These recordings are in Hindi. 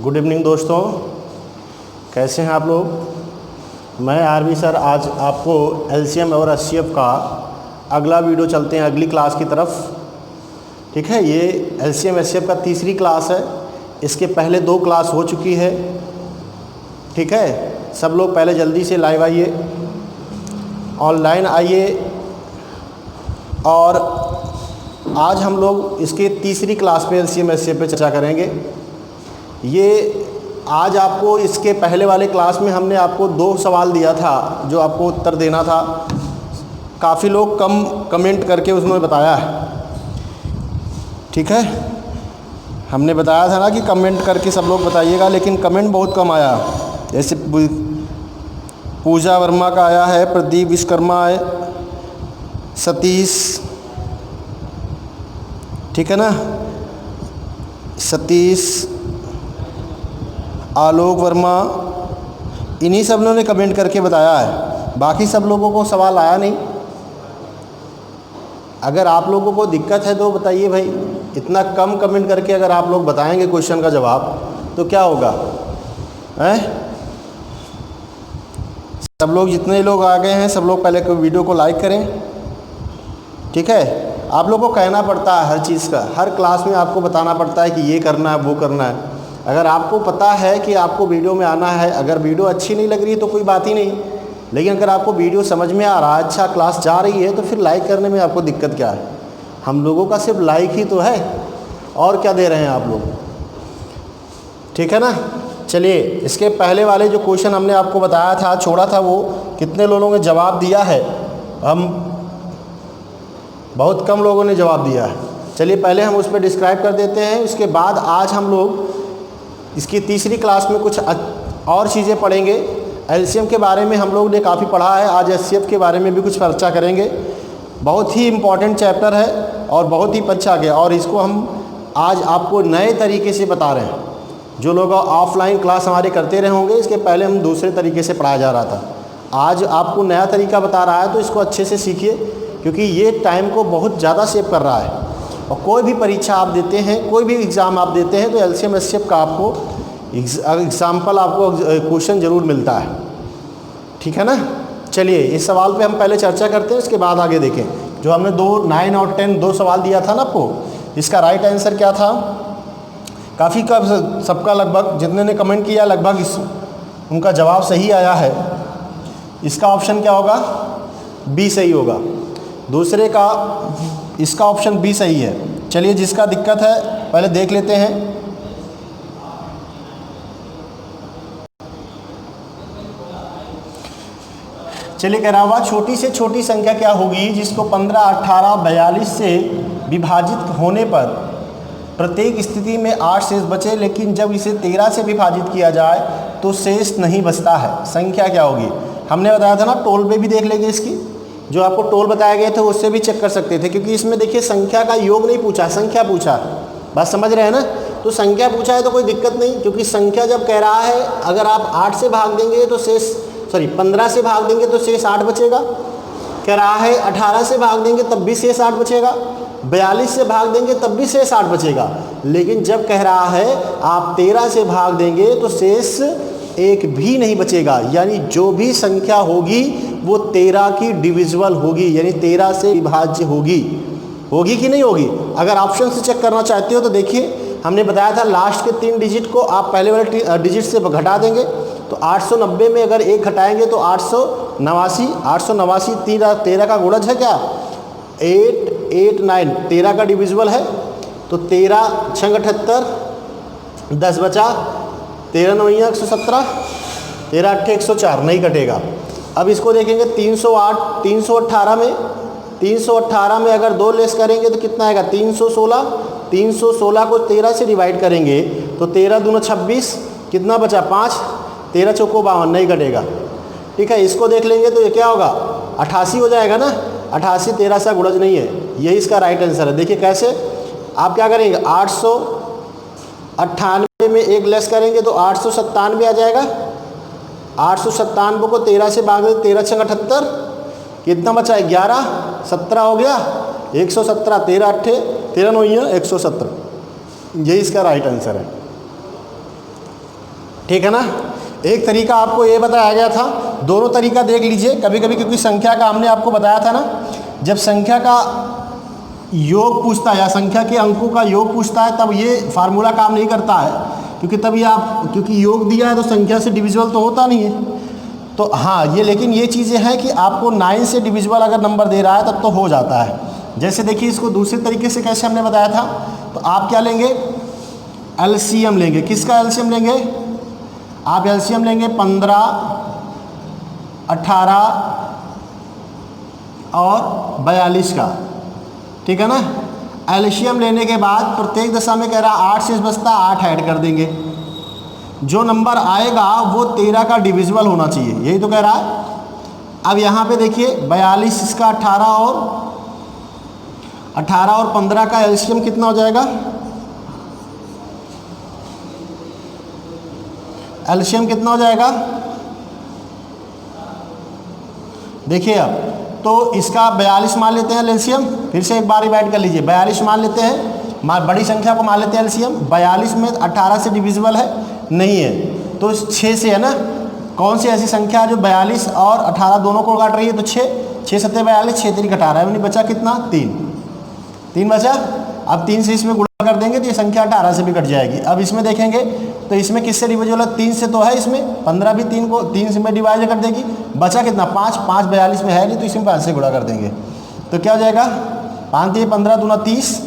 गुड इवनिंग दोस्तों, कैसे हैं आप लोग। मैं आरवी सर आज आपको एलसीएम और एचसीएफ का अगला वीडियो चलते हैं अगली क्लास की तरफ। ठीक है, ये एलसीएम एचसीएफ का तीसरी क्लास है। इसके पहले 2 क्लास हो चुकी है। ठीक है, सब लोग पहले जल्दी से लाइव आइए, ऑनलाइन आइए। और आज हम लोग इसके तीसरी क्लास पे एलसीएम एचसीएफ पे चर्चा करेंगे। ये आज आपको इसके पहले वाले क्लास में हमने आपको 2 सवाल दिया था जो आपको उत्तर देना था। काफ़ी लोग कम कमेंट करके उसमें बताया है। ठीक है, हमने बताया था ना कि कमेंट करके सब लोग बताइएगा, लेकिन कमेंट बहुत कम आया। जैसे पूजा वर्मा का आया है, प्रदीप विश्वकर्मा है, सतीश, ठीक है ना, सतीश, आलोक वर्मा, इन्हीं सब लोगों ने कमेंट करके बताया है। बाकी सब लोगों को सवाल आया नहीं। अगर आप लोगों को दिक्कत है तो बताइए भाई। इतना कम कमेंट करके अगर आप लोग बताएंगे क्वेश्चन का जवाब तो क्या होगा, हैं? सब लोग, जितने लोग आ गए हैं, सब लोग पहले वीडियो को लाइक करें। ठीक है, आप लोगों को कहना पड़ता है हर चीज़ का, हर क्लास में आपको बताना पड़ता है कि ये करना है, वो करना है। अगर आपको पता है कि आपको वीडियो में आना है, अगर वीडियो अच्छी नहीं लग रही तो कोई बात ही नहीं, लेकिन अगर आपको वीडियो समझ में आ रहा है, अच्छा क्लास जा रही है, तो फिर लाइक करने में आपको दिक्कत क्या है। हम लोगों का सिर्फ लाइक ही तो है, और क्या दे रहे हैं आप लोग। ठीक है ना। चलिए, इसके पहले वाले जो क्वेश्चन हमने आपको बताया था, छोड़ा था, वो कितने लोगों ने जवाब दिया है? हम बहुत कम लोगों ने जवाब दिया है। चलिए पहले हम उस पर डिस्क्राइब कर देते हैं। उसके बाद आज हम लोग इसकी तीसरी क्लास में कुछ और चीज़ें पढ़ेंगे। एलसीएम के बारे में हम लोग ने काफ़ी पढ़ा है, आज एचसीएफ के बारे में भी कुछ चर्चा करेंगे। बहुत ही इम्पॉर्टेंट चैप्टर है और बहुत ही अच्छा गया, और इसको हम आज आपको नए तरीके से बता रहे हैं। जो लोग ऑफलाइन क्लास हमारे करते रहे होंगे, इसके पहले हम दूसरे तरीके से पढ़ाया जा रहा था। आज आपको नया तरीका बता रहा है, तो इसको अच्छे से सीखिए, क्योंकि ये टाइम को बहुत ज़्यादा सेव कर रहा है। और कोई भी परीक्षा आप देते हैं, कोई भी एग्ज़ाम आप देते हैं, तो एलसीएम एचसीएफ का आपको एग्जाम्पल, आपको क्वेश्चन ज़रूर मिलता है। ठीक है ना। चलिए, इस सवाल पे हम पहले चर्चा करते हैं, उसके बाद आगे देखें। जो हमने 9 और 10 2 सवाल दिया था ना आपको, इसका राइट आंसर क्या था? काफ़ी का सबका लगभग, जितने ने कमेंट किया लगभग उनका जवाब सही आया है। इसका ऑप्शन क्या होगा? बी सही होगा। दूसरे का, इसका ऑप्शन बी सही है। चलिए, जिसका दिक्कत है पहले देख लेते हैं। चलिए, कह रहा हुआ छोटी से छोटी संख्या क्या होगी जिसको 15, 18, 42 से विभाजित होने पर प्रत्येक स्थिति में 8 शेष बचे, लेकिन जब इसे 13 से विभाजित किया जाए तो शेष नहीं बचता है। संख्या क्या होगी? हमने बताया था ना, टोल पे भी देख लेंगे। इसकी जो आपको टोल बताया गया था उससे भी चेक कर सकते थे, क्योंकि इसमें देखिए संख्या का योग नहीं पूछा, संख्या पूछा। बात समझ रहे हैं ना। तो संख्या पूछा है तो कोई दिक्कत नहीं, क्योंकि संख्या जब कह रहा है, अगर आप 8 से भाग देंगे तो शेष 15 से भाग देंगे तो शेष 8 बचेगा। कह रहा है 18 से भाग देंगे तब भी शेष 8 बचेगा, 42 से भाग देंगे तब भी शेष 8 बचेगा। लेकिन जब कह रहा है आप 13 से भाग देंगे तो शेष 1 भी नहीं बचेगा। यानी जो भी संख्या होगी वो 13 की डिविजिबल होगी, यानी 13 से विभाज्य होगी। होगी कि नहीं होगी? अगर ऑप्शन से चेक करना चाहते हो तो देखिए, हमने बताया था लास्ट के 3 डिजिट को आप पहले वाले डिजिट से घटा देंगे, तो 890 में अगर 1 घटाएंगे तो 889। 889 13 का गुणज है क्या? 8, 8, 9 13 का डिविजिबल है। तो 13 6 78, 10 बचा, 13 9 117, 13 8 104, नहीं कटेगा। अब इसको देखेंगे 308, 318 में, 318 में अगर 2 लेस करेंगे तो कितना आएगा? 316। 316 को 13 से डिवाइड करेंगे तो 13 दूना 26, कितना बचा? 5, 13 चौको 52, नहीं कटेगा। ठीक है, इसको देख लेंगे तो ये क्या होगा? 88 हो जाएगा ना। 88 13 से गुणज नहीं है, यही इसका राइट आंसर है। देखिए कैसे आप क्या करेंगे, 898 में 1 लेस करेंगे तो 897 आ जाएगा। 897 को 13 से भाग दें, 13 6 78, कितना बचा है? 11, 17 हो गया, 117, 13 9 117, यही इसका राइट आंसर है। ठीक है ना। एक तरीका आपको ये बताया गया था, दोनों तरीका देख लीजिए कभी कभी, क्योंकि संख्या का हमने आपको बताया था ना, जब संख्या का योग पूछता है या संख्या के अंकों का योग पूछता है तब ये फार्मूला काम नहीं करता है, क्योंकि तभी क्योंकि योग दिया है तो संख्या से डिविजिबल तो होता नहीं है। तो हाँ ये, लेकिन ये चीज़ें हैं कि आपको 9 से डिविजिबल अगर नंबर दे रहा है तब तो हो जाता है। जैसे देखिए इसको दूसरे तरीके से कैसे हमने बताया था, तो आप क्या लेंगे, एलसीएम लेंगे। किसका एलसीएम लेंगे, आप एलसीएम लेंगे 15, 18 और 42 का, ठीक है ना। एलसीएम लेने के बाद प्रत्येक दशा में कह रहा 8 से बचता 8 ऐड कर देंगे, जो नंबर आएगा वो 13 का डिविजिबल होना चाहिए, यही तो कह रहा है। अब यहाँ पे देखिए 42 इसका 18 और 15 का एलसीएम कितना हो जाएगा, एलसीएम कितना हो जाएगा देखिए। अब तो इसका 42 मान लेते हैं एलसीएम, फिर से एक बार डिवाइड कर लीजिए, 42 मान लेते हैं, बड़ी संख्या को मान लेते हैं एलसीएम। 42 में 18 से डिविजिबल है नहीं है, तो 6 से है ना। कौन सी ऐसी संख्या है जो 42 और 18 दोनों को काट रही है, तो 6 7 42, 6 3 18 है, बचा कितना 3 बचा। अब 3 से इसमें गुणा कर देंगे तो ये संख्या 18 से भी कट जाएगी। अब इसमें देखेंगे तो इसमें किससे डिविजिबल है, 3 से तो है, इसमें 15 भी 3 से में डिवाइड कर देगी, बचा कितना 5 42 में है नहीं, तो इसमें 5 से गुणा कर देंगे तो क्या हो जाएगा 5 3 15 दूना 30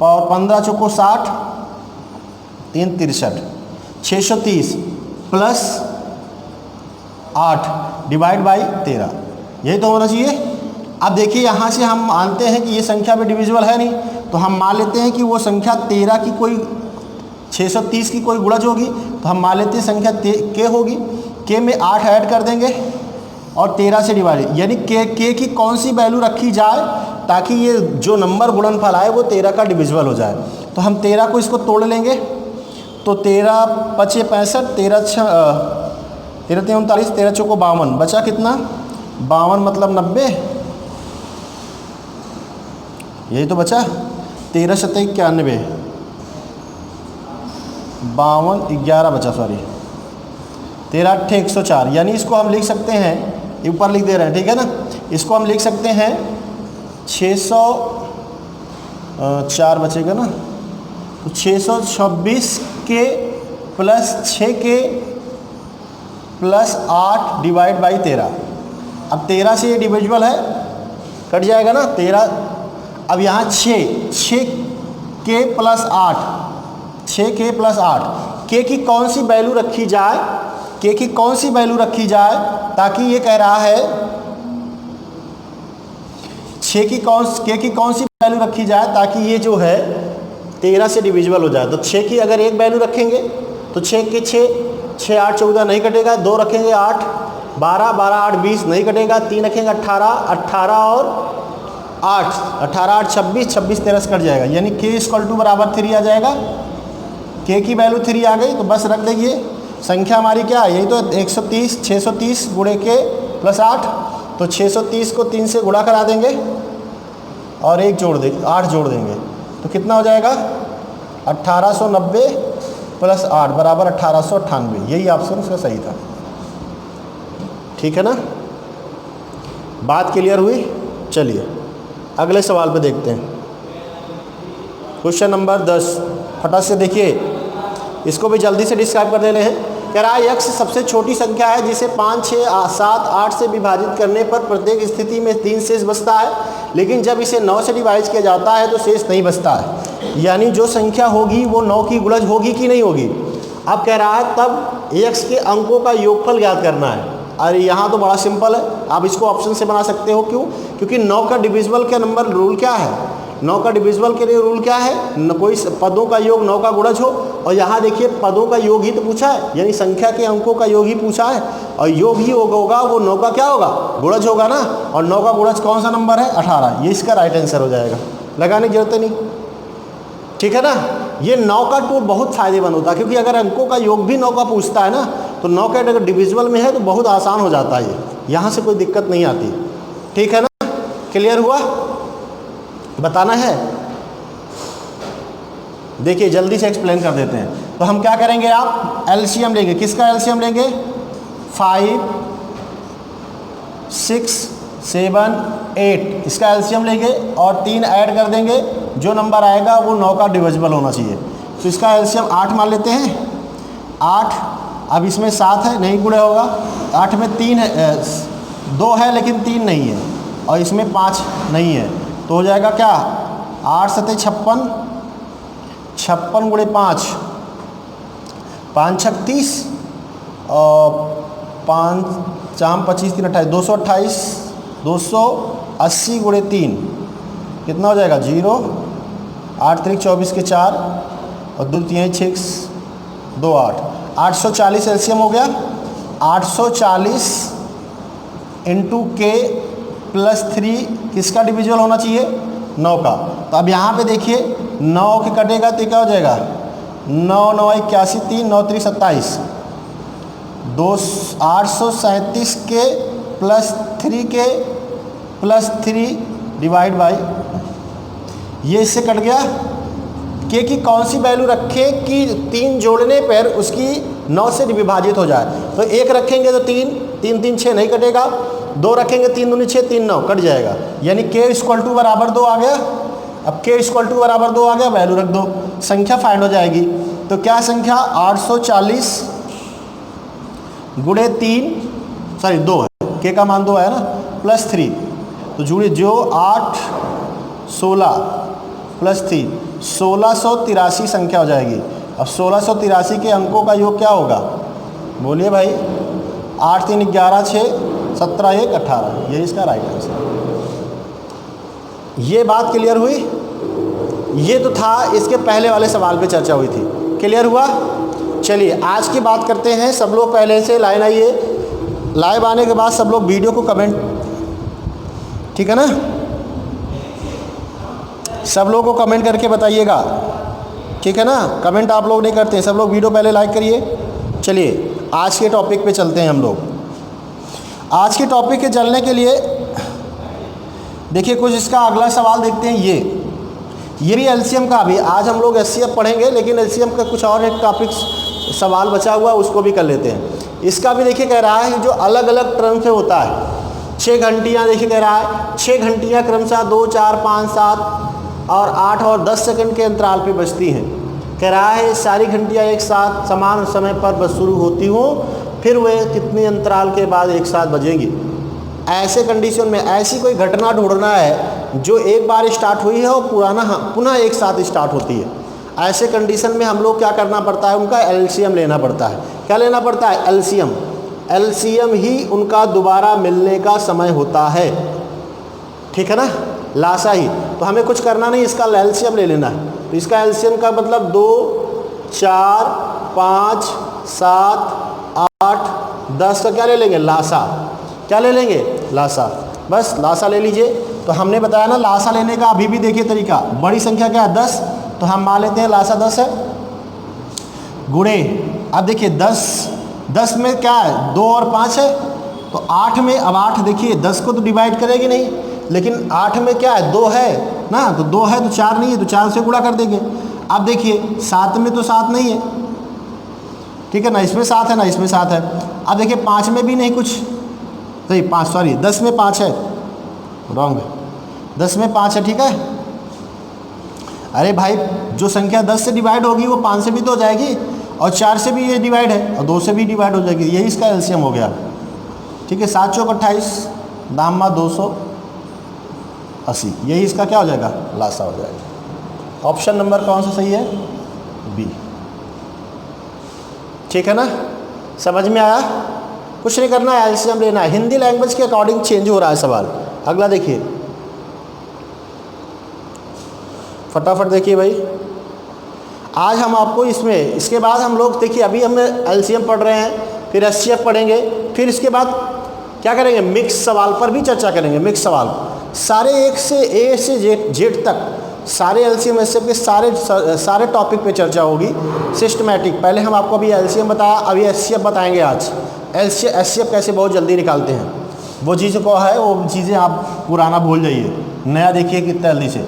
और 15 चौको 60, 3 63, 630 प्लस 8 डिवाइड बाई 13, यही तो होना चाहिए। अब देखिए यहाँ से हम मानते हैं कि ये संख्या में डिविजिबल है नहीं, तो हम मान लेते हैं कि वो संख्या 13 की कोई 630 की कोई गुणज होगी, तो हम मान लेते हैं संख्या के होगी, के में 8 ऐड कर देंगे और 13 से डिवाइड, यानी के की कौन सी वैल्यू रखी जाए ताकि ये जो नंबर गुणनफल आए वो 13 का डिविजिबल हो जाए। तो हम 13 को इसको तोड़ लेंगे, तो 13 5 65, 13 3 39, 13 चौको 52, बचा कितना 52 मतलब 90, यही तो बचा। 13 7 91, 52 11 बचा, सॉरी 13 8 104, यानी इसको हम लिख सकते हैं, ऊपर लिख दे रहे हैं, ठीक है ना। इसको हम लिख सकते हैं 604 बचेगा ना, तो 626 के प्लस 6 के प्लस 8 डिवाइड बाई 13। अब 13 से ये डिविजिबल है, कट जाएगा ना 13। अब यहाँ 6 के प्लस 8, 6 के प्लस 8, के की कौन सी वैल्यू रखी जाए, के की कौन सी वैल्यू रखी जाए ताकि ये कह रहा है के की कौन सी वैल्यू रखी जाए ताकि ये जो है 13 से डिविजिबल हो जाए। तो 6 की अगर एक वैल्यू रखेंगे तो 6 के 6 8 14 नहीं कटेगा, 2 रखेंगे 8 12 12 8 20 नहीं कटेगा, 3 रखेंगे 18 और 8 18 8 26 26 13 कट जाएगा, यानी के इक्वल टू बराबर 3 आ जाएगा। के की वैल्यू 3 आ गई तो बस रख देंगे, संख्या हमारी क्या है, यही तो 130 630 गुणे के प्लस 8, तो 630 को 3 से गुणा करा देंगे और 8 जोड़ देंगे, तो कितना हो जाएगा 1890 प्लस 8 बराबर 1898, यही ऑप्शन उसका सही था। ठीक है ना, बात क्लियर हुई। चलिए अगले सवाल पे देखते हैं, क्वेश्चन नंबर 10। फटाक से देखिए, इसको भी जल्दी से डिस्क्राइब कर देने हैं। कह रहा है x सबसे छोटी संख्या है जिसे 5 6 7 8 से विभाजित करने पर प्रत्येक स्थिति में 3 शेष बचता है, लेकिन जब इसे 9 से डिवाइड किया जाता है तो शेष नहीं बचता है। यानी जो संख्या होगी वो 9 की गुणज होगी कि नहीं होगी। अब कह रहा है तब x के अंकों का योगफल ज्ञात करना है। अरे यहाँ तो बड़ा सिंपल है, आप इसको ऑप्शन से बना सकते हो। क्यों? क्योंकि 9 का डिविजिबल का नंबर रूल क्या है, 9 का डिविजिबल के लिए रूल क्या है, न कोई पदों का योग 9 का गुणज हो। और यहाँ देखिए पदों का योग ही तो पूछा है, यानी संख्या के अंकों का योग ही पूछा है, और योग ही होगा वो 9 का क्या होगा, गुणज होगा ना। और 9 का गुणज कौन सा नंबर है, 18, ये इसका राइट आंसर हो जाएगा, लगाने की जरूरत नहीं। ठीक है ना, ये 9 का टूल बहुत फायदेमंद होता है, क्योंकि अगर अंकों का योग भी 9 का पूछता है ना, तो 9 का अगर डिविजिबल में है तो बहुत आसान हो जाता है, ये यहाँ से कोई दिक्कत नहीं आती। ठीक है ना, क्लियर हुआ, बताना है। देखिए जल्दी से एक्सप्लेन कर देते हैं। तो हम क्या करेंगे, आप एलसीएम लेंगे। किसका एलसीएम लेंगे? 5, 6, 7, 8 इसका एलसीएम लेंगे और 3 ऐड कर देंगे, जो नंबर आएगा वो 9 का डिविजिबल होना चाहिए। तो इसका एलसीएम 8 मान लेते हैं। 8, अब इसमें 7 है, नहीं गुणे होगा। 8 में 3 है, 2 है लेकिन 3 नहीं है, और इसमें 5 नहीं है, तो हो जाएगा क्या, 8 सते 56, 56 गुणे 5, 5 36 और 5 4 25 3 28, 228, 280 गुणे 3 कितना हो जाएगा, 0, 8 3 24 के 4 और 2 3 6 2 8, 840 एलसीएम हो गया। 840 इंटू के प्लस 3 किसका डिविजिबल होना चाहिए, 9 का। तो अब यहाँ पे देखिए 9 के कटेगा तो क्या हो जाएगा, 9 9 81, 3 9 3 27, 837 के प्लस 3 के प्लस 3 डिवाइड बाई, ये इससे कट गया। के की कौन सी वैल्यू रखें कि 3 जोड़ने पर उसकी 9 से विभाजित हो जाए। तो 1 रखेंगे तो 3 3 3 6 नहीं कटेगा, 2 रखेंगे 3 दूनी 6 3 9 कट जाएगा, यानी के इक्वल टू बराबर 2 आ गया। अब के इक्वल टू बराबर 2 आ गया, वैल्यू रख दो, संख्या फाइंड हो जाएगी। तो क्या संख्या 840 गुणे 3 सॉरी 2 है, के का मान 2 है ना, प्लस 3, तो जुड़े जो 8 16 प्लस 3 1683 संख्या हो जाएगी। अब 1683 के अंकों का योग क्या होगा, बोलिए भाई। 8 3 11 6 17 1 18, ये इसका राइट आंसर। ये बात क्लियर हुई? ये तो था, इसके पहले वाले सवाल पे चर्चा हुई थी, क्लियर हुआ? चलिए आज की बात करते हैं। सब लोग पहले से लाइन आइए, लाइव आने के बाद सब लोग वीडियो को कमेंट, ठीक है ना, सब लोग को कमेंट करके बताइएगा, ठीक है ना। कमेंट आप लोग नहीं करते, सब लोग वीडियो पहले लाइक करिए। चलिए आज के टॉपिक पे चलते हैं हम लोग। आज के टॉपिक के चलने के लिए देखिए कुछ इसका अगला सवाल देखते हैं। ये भी एलसीएम का, भी आज हम लोग एचसीएफ पढ़ेंगे, लेकिन एलसीएम का कुछ और एक टॉपिक सवाल बचा हुआ, उसको भी कर लेते हैं। इसका भी देखिए कह रहा है जो अलग अलग टर्म से होता है। 6 घंटियाँ देखिए कह रहा है, 6 घंटियाँ क्रमशः 2 4 5 7 और 8 और 10 सेकंड के अंतराल पे बजती हैं। कह रहा है सारी घंटियाँ एक साथ समान समय पर बस शुरू होती हों, फिर वे कितने अंतराल के बाद एक साथ बजेंगी। ऐसे कंडीशन में ऐसी कोई घटना ढूंढना है जो एक बार स्टार्ट हुई है और पुनः एक साथ स्टार्ट होती है। ऐसे कंडीशन में हम लोग क्या करना पड़ता है, उनका एलसीएम लेना पड़ता है। क्या लेना पड़ता है, एलसीएम। एलसीएम ही उनका दोबारा मिलने का समय होता है, ठीक है ना, लासा ही। तो हमें कुछ करना नहीं, इसका एलसीएम ले लेना है। तो इसका एलसीएम का मतलब 2 4 5 7 8 10 का क्या ले लेंगे, लासा। क्या ले लेंगे, लासा। बस लासा ले लीजिए। तो हमने बताया ना लासा लेने का अभी भी देखिए तरीका। बड़ी संख्या क्या है, 10, तो हम मान लेते हैं लासा 10 है, गुणे। अब देखिए 10 में क्या है, 2 और 5 है, तो 8 में, अब 8 देखिए 10 को तो डिवाइड करेगी नहीं, लेकिन 8 में क्या है, 2 है ना, तो 2 है तो 4 नहीं है, तो 4 से गुणा कर देंगे। अब देखिए 7 में तो 7 नहीं है, ठीक है ना, इसमें 7 है ना, इसमें 7 है। अब देखिए 5 में भी नहीं कुछ, सही 5 सॉरी 10 में 5 है, रॉन्ग है, 10 में 5 है, ठीक है। अरे भाई जो संख्या 10 से डिवाइड होगी वो 5 से भी तो हो जाएगी, और 4 से भी ये डिवाइड है, और 2 से भी डिवाइड हो जाएगी, यही इसका एलसीएम हो गया, ठीक है। 7 चौक 28, दाम 280, यही इसका क्या हो जाएगा, लासा हो जाएगा। ऑप्शन नंबर कौन सा सही है, बी, ठीक है ना। समझ में आया? कुछ नहीं करना है, एलसीएम लेना है। हिंदी लैंग्वेज के अकॉर्डिंग चेंज हो रहा है सवाल। अगला देखिए, फटाफट देखिए भाई। आज हम आपको इसमें, इसके बाद हम लोग देखिए, अभी हम एलसीएम पढ़ रहे हैं, फिर एचसीएफ पढ़ेंगे, फिर इसके बाद क्या करेंगे, मिक्स सवाल पर भी चर्चा करेंगे। मिक्स सवाल सारे एक से ए से जेड तक सारे एलसीएम एचसीएफ के सारे टॉपिक पे चर्चा होगी सिस्टमैटिक। पहले हम आपको अभी एलसीएम बताया, अभी एचसीएफ बताएंगे आज। एचसीएफ कैसे बहुत जल्दी निकालते हैं, वो चीज़ को है, वो चीज़ें आप पुराना भूल जाइए, नया देखिए कितना जल्दी से।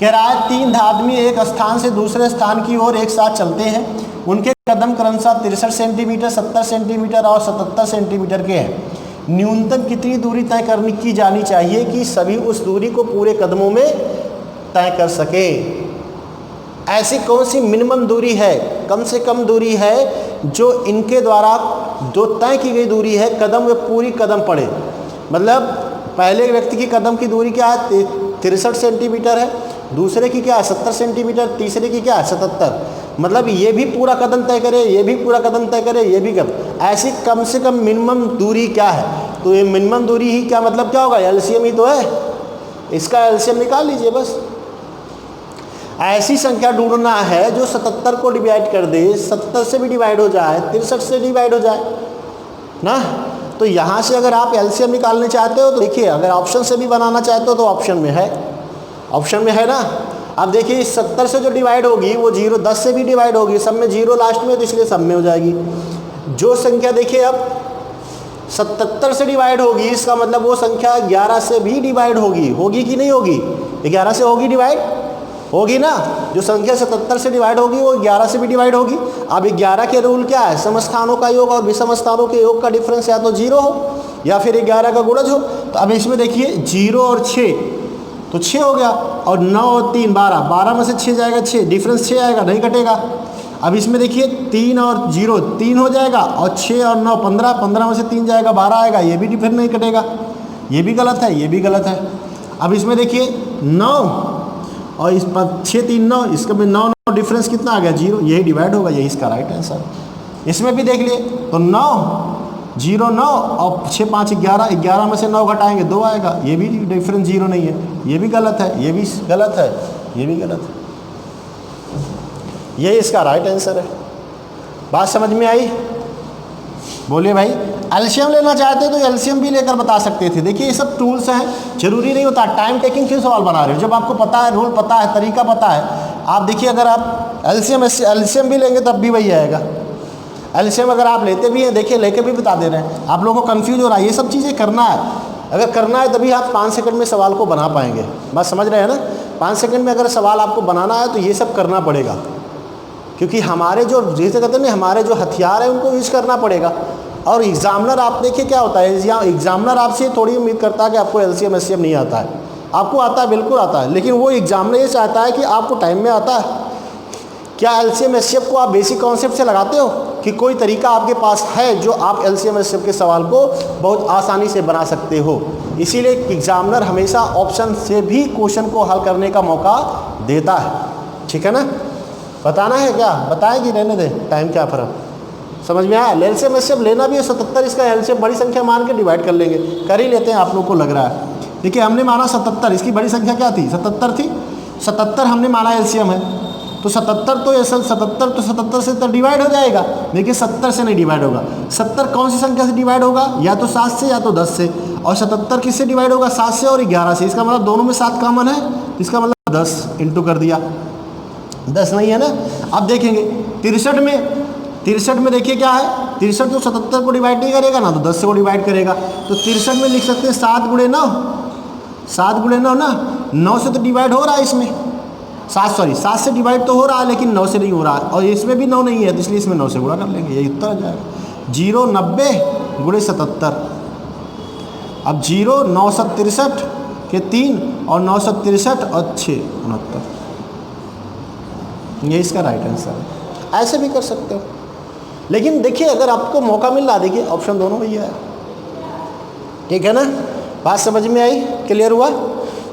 कह रहा है 3 आदमी एक स्थान से दूसरे स्थान की ओर एक साथ चलते हैं, उनके कदम क्रमशः 63 सेंटीमीटर, 70 सेंटीमीटर और 77 सेंटीमीटर के हैं। न्यूनतम कितनी दूरी तय करनी की जानी चाहिए कि सभी उस दूरी को पूरे कदमों में तय कर सके? ऐसी कौन सी मिनिमम दूरी है, कम से कम दूरी है जो इनके द्वारा जो तय की गई दूरी है कदम वे पूरी कदम पड़े? मतलब पहले व्यक्ति की कदम की दूरी क्या है? 63 सेंटीमीटर है, दूसरे की क्या है 70 सेंटीमीटर, तीसरे की क्या है 77। मतलब ये भी पूरा कदम तय करे, ये भी पूरा कदम तय करे, ये भी कदम, ऐसी कम से कम मिनिमम दूरी क्या है? तो ये मिनिमम दूरी ही क्या मतलब क्या होगा? एलसीएम ही तो है, इसका एलसीएम निकाल लीजिए बस। ऐसी संख्या ढूंढना है जो 77 को डिवाइड कर दे, 70 से भी डिवाइड हो जाए, 63 से डिवाइड हो जाए ना। तो यहाँ से अगर आप एलसीएम निकालने चाहते हो तो देखिए, अगर ऑप्शन से भी बनाना चाहते हो तो ऑप्शन में है, ऑप्शन में है ना। अब देखिए 70 से जो डिवाइड होगी वो 0, 10 से भी डिवाइड होगी, सब में 0 लास्ट में, तो इसलिए सब में हो जाएगी। जो संख्या देखिए अब 77 से डिवाइड होगी, इसका मतलब वो संख्या 11 से भी डिवाइड होगी, होगी कि नहीं होगी? 11 से होगी डिवाइड, होगी ना। जो संख्या 77 से डिवाइड होगी वो 11 से भी डिवाइड होगी। अब 11 के रूल क्या है? समस्थानों का योग और विषम स्थानों के योग का डिफरेंस या तो 0 हो या फिर 11 का गुणज हो। तो अब इसमें देखिए 0 और 6 तो 6 हो गया, और 9 और 3 12, 12 में से 6 जाएगा 6, डिफरेंस 6 आएगा, नहीं कटेगा। अब इसमें देखिए 3 और 0 3 हो जाएगा, और 6 और 9 15, 15 में से 3 जाएगा 12 आएगा, ये भी डिफरेंस नहीं कटेगा, ये भी गलत है, ये भी गलत है। अब इसमें देखिए 9 और इस पर 6 3 9, इसका में 9 9 डिफरेंस कितना आ गया? 0, यही डिवाइड होगा, यही इसका राइट आंसर। इसमें भी देख लिए तो 9 0 9 और 6 5 11, 11 में से 9 घटाएंगे 2 आएगा, ये भी डिफरेंस 0 नहीं है, ये भी गलत है, ये भी गलत है, ये भी गलत है, ये इसका राइट आंसर है। बात समझ में आई? बोलिए भाई। एलसीएम लेना चाहते हो तो एलसीएम भी लेकर बता सकते थे। देखिए ये सब टूल्स हैं, जरूरी नहीं होता टाइम टेकिंग क्यों सवाल बना रहे हो, जब आपको पता है, रूल पता है, तरीका पता है। आप देखिए अगर आप एलसीएम भी लेंगे तब भी वही आएगा। एलसीएम अगर आप लेते भी हैं, देखिए लेके भी बता दे रहे हैं, आप लोगों को कन्फ्यूज हो रहा है, ये सब चीज़ें करना है। अगर करना है तभी आप 5 सेकंड में सवाल को बना पाएंगे। बात समझ रहे हैं ना? 5 सेकंड में अगर सवाल आपको बनाना है तो ये सब करना पड़ेगा, क्योंकि हमारे जो जैसे कहते हैं ना, हमारे जो हथियार है उनको यूज़ करना पड़ेगा। और एग्जामिनर आप देखिए क्या होता है, एग्जामिनर आपसे थोड़ी उम्मीद करता है कि आपको एलसीएम एससीएम नहीं आता है। आपको आता है, बिल्कुल आता है, लेकिन वो एग्जामिनर ये चाहता है कि आपको टाइम में आता है। क्या एलसीएम एससीएम को आप बेसिक कॉन्सेप्ट से लगाते हो कि कोई तरीका आपके पास है जो आप एलसीएम एससीएम के सवाल को बहुत आसानी से बना सकते हो? इसीलिए एग्जामिनर हमेशा ऑप्शन से भी क्वेश्चन को हल करने का मौका देता है। ठीक है ना? बताना है क्या? बताएं कि रहने दें? टाइम क्या फर्क समझ में आया? एलसीएम एससीएम लेना भी है 77, इसका एलसीएम बड़ी संख्या मान के डिवाइड कर लेंगे, कर ही लेते हैं, आप लोग को लग रहा है। देखिए हमने माना 77, इसकी बड़ी संख्या क्या थी? 77 थी, 77 हमने माना एलसीएम है, तो 77 तो 77 से तो डिवाइड हो जाएगा, लेकिन 70 से नहीं डिवाइड होगा। 70 कौन सी संख्या से डिवाइड होगा? या तो 7 से या तो 10 से। और 77 किससे डिवाइड होगा? 7 से और 11 से। इसका मतलब दोनों में 7 कॉमन है, इसका मतलब 10 इंटू कर दिया, 10 नहीं है ना। अब देखेंगे 63 में देखिए क्या है, 63 तो 77 को डिवाइड नहीं करेगा ना, तो 10 से को डिवाइड करेगा। तो 63 में लिख सकते हैं 7 गुणे 9, 7 गुणे 9 ना, 9 से तो डिवाइड हो रहा है इसमें, 7 से डिवाइड तो हो रहा है लेकिन 9 से नहीं हो रहा है, और इसमें भी 9 नहीं है, तो इसलिए इसमें 9 से गुणा कर लेंगे, यही उत्तर आ जाएगा। 0 90 गुणे 77। अब 0 963 के 3 और 963 और 6 69, ये इसका राइट आंसर है। ऐसे भी कर सकते हो, लेकिन देखिए अगर आपको मौका मिल रहा, देखिए ऑप्शन दोनों भैया है। ठीक है ना? बात समझ में आई? क्लियर हुआ?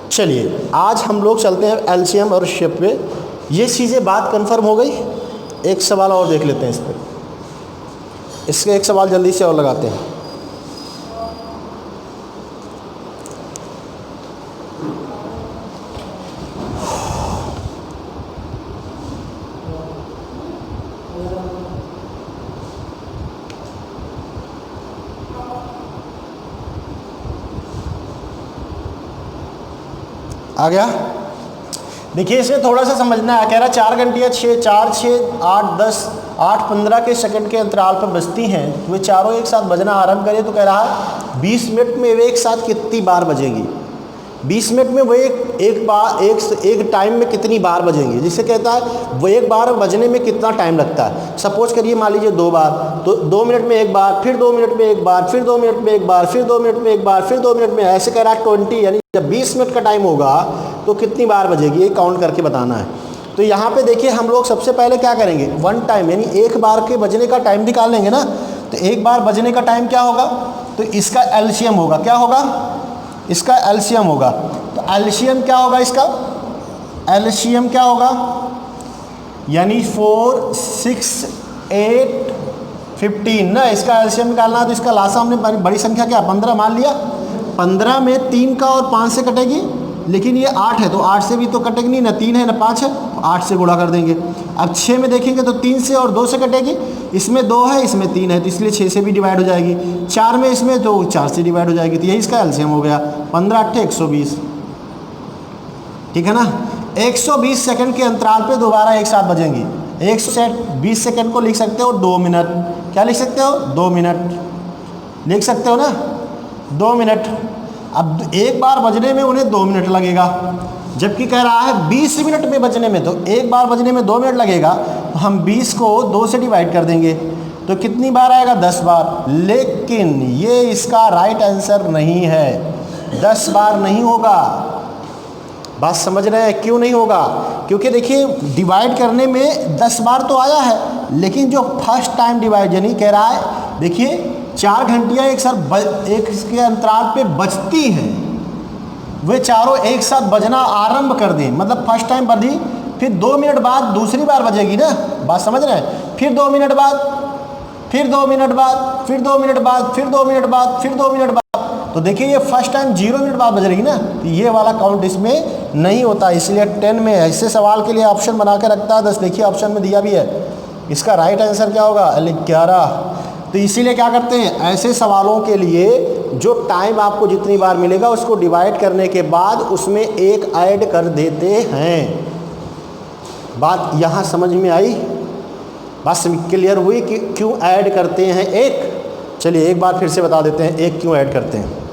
चलिए आज हम लोग चलते हैं एलसीएम और शेप पे। ये चीज़ें बात कंफर्म हो गई। एक सवाल और देख लेते हैं इस पर, इसके एक सवाल जल्दी से और लगाते हैं। आ गया? देखिए इसमें थोड़ा सा समझना है। कह रहा 4 घंटियाँ 4 6 8 10 8 15 के सेकंड के अंतराल पर बजती हैं, वे चारों एक साथ बजना आरंभ करें तो कह रहा है 20 मिनट में वे एक साथ कितनी बार बजेगी? 20 मिनट में वो एक टाइम में कितनी बार बजेंगे, जिससे कहता है वो एक बार बजने में कितना टाइम लगता है। सपोज करिए मान लीजिए 2 बार, तो 2 मिनट में एक बार, फिर 2 मिनट में एक बार, फिर 2 मिनट में एक बार, फिर 2 मिनट में एक बार, फिर 2 मिनट में, ऐसे कह रहा है 20, यानी जब 20 मिनट का टाइम होगा तो कितनी बार बजेगी, ये काउंट करके बताना है। तो यहाँ पे देखिए हम लोग सबसे पहले क्या करेंगे, 1 टाइम यानी एक बार के बजने का टाइम निकाल लेंगे ना। तो एक बार बजने का टाइम क्या होगा, तो इसका एलसीएम होगा, क्या होगा, इसका एलसीएम होगा। तो एलसीएम क्या होगा, इसका एलसीएम क्या होगा, यानी 4, 6, 8, 15 ना, इसका एलसीएम निकालना है। तो इसका लासा हमने बड़ी संख्या क्या 15 मान लिया, 15 में 3 का और 5 से कटेगी, लेकिन ये 8 है तो 8 से भी तो कटेगी नहीं, ना 3 है ना 5 है, 8 से गुणा कर देंगे। अब 6 में देखेंगे तो 3 से और 2 से कटेगी, इसमें 2 है इसमें 3 है तो इसलिए 6 से भी डिवाइड हो जाएगी। 4 में इसमें तो 4 से डिवाइड हो जाएगी, तो यही इसका एलसीएम हो गया 15 8 120, ठीक है ना। 120 सेकंड के अंतराल पे दोबारा एक साथ बजेंगी। 120 सेकंड को लिख सकते हो 2 मिनट, क्या लिख सकते हो 2 मिनट लिख सकते हो ना, 2 मिनट। अब एक बार बजने में उन्हें 2 मिनट लगेगा, जबकि कह रहा है 20 मिनट में बजने में, तो एक बार बजने में 2 मिनट लगेगा, तो हम 20 को 2 से डिवाइड कर देंगे तो कितनी बार आएगा 10 बार। लेकिन ये इसका राइट आंसर नहीं है, 10 बार नहीं होगा। बात समझ रहे हैं क्यों नहीं होगा, क्योंकि देखिए डिवाइड करने में 10 बार तो आया है, लेकिन जो फर्स्ट टाइम डिवाइड यानी कह रहा है देखिए 4 घंटियाँ एक इसके अंतराल पे बजती हैं, वे चारों एक साथ बजना आरंभ कर दें, मतलब फर्स्ट टाइम बजी, फिर 2 मिनट बाद दूसरी बार बजेगी ना, बात समझ रहे हैं, फिर 2 मिनट बाद, फिर 2 मिनट बाद, फिर 2 मिनट बाद, फिर 2 मिनट बाद, फिर 2 मिनट बाद। तो देखिए ये फर्स्ट टाइम 0 मिनट बाद बज रही ना, तो ये वाला काउंट इसमें नहीं होता, इसलिए 10 में है। ऐसे सवाल के लिए ऑप्शन बना के रखता है 10, देखिए ऑप्शन में दिया भी है। इसका राइट आंसर क्या होगा 11। तो इसीलिए क्या करते हैं, ऐसे सवालों के लिए जो टाइम आपको जितनी बार मिलेगा उसको डिवाइड करने के बाद उसमें एक ऐड कर देते हैं। बात यहाँ समझ में आई, बात क्लियर हुई कि क्यों ऐड करते हैं एक। चलिए एक बार फिर से बता देते हैं एक क्यों ऐड करते हैं।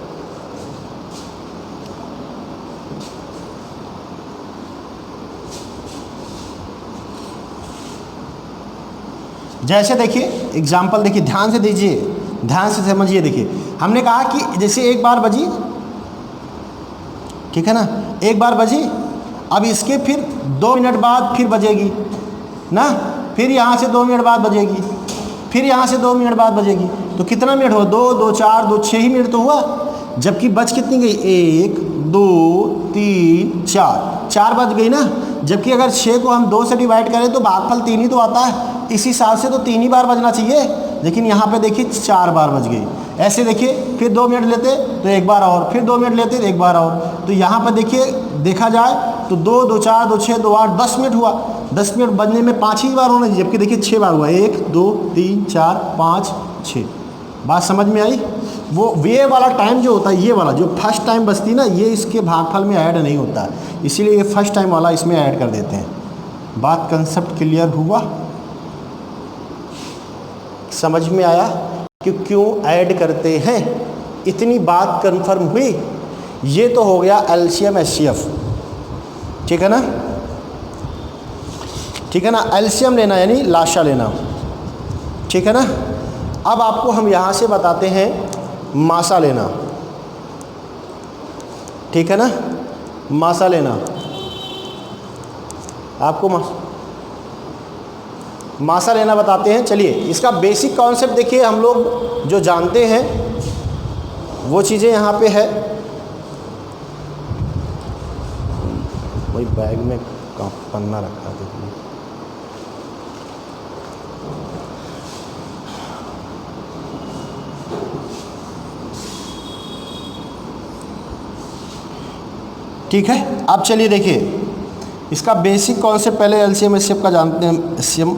जैसे देखिए एग्जाम्पल देखिए, ध्यान से दीजिए, ध्यान से समझिए। देखिए हमने कहा कि जैसे एक बार बजी, ठीक है ना, एक बार बजी, अब इसके फिर 2 मिनट बाद फिर बजेगी ना, फिर यहाँ से 2 मिनट बाद बजेगी, फिर यहाँ से 2 मिनट बाद बजेगी, तो कितना मिनट हुआ 2, 2, 4, 2, 6 ही मिनट तो हुआ। जबकि बज कितनी गई 1, 2, 3, 4 बज गई ना। जबकि अगर 6 को हम 2 से डिवाइड करें तो भागफल 3 ही तो आता है, इस हिसाब से तो 3 ही बार बजना चाहिए, लेकिन यहाँ पे देखिए 4 बार बज गई। ऐसे देखिए फिर 2 मिनट लेते तो एक बार और, फिर 2 मिनट लेते तो एक बार और, तो यहाँ पर देखिए देखा जाए तो 2, 2, 4, 2, 6, 2, 8, 10 मिनट हुआ। 10 मिनट बजने में 5 ही बार होना चाहिए, जबकि देखिए 6 बार हुआ, 1, 2, 3, 4, 5, 6। बात समझ में आई। वो ये वाला टाइम जो होता है, ये वाला जो फर्स्ट टाइम बचती ना, ये इसके भागफल में ऐड नहीं होता, इसीलिए ये फर्स्ट टाइम वाला इसमें ऐड कर देते हैं। बात कंसेप्ट क्लियर हुआ, समझ में आया कि क्यों ऐड करते हैं, इतनी बात कंफर्म हुई। ये तो हो गया एलसीएम एचसीएफ, ठीक है ना, ठीक है ना। एलसीएम लेना यानी लाशा लेना, ठीक है ना। अब आपको हम यहाँ से बताते हैं मासा लेना, ठीक है ना, मासा लेना। आपको मासा लेना बताते हैं। चलिए इसका बेसिक कॉन्सेप्ट देखिए, हम लोग जो जानते हैं वो चीज़ें यहाँ पे है। वही बैग में पन्ना रखा था, ठीक है। अब चलिए देखिए इसका बेसिक कॉन्सेप्ट, पहले एलसीएम एचसीएफ का जानते हैं। एलसीएम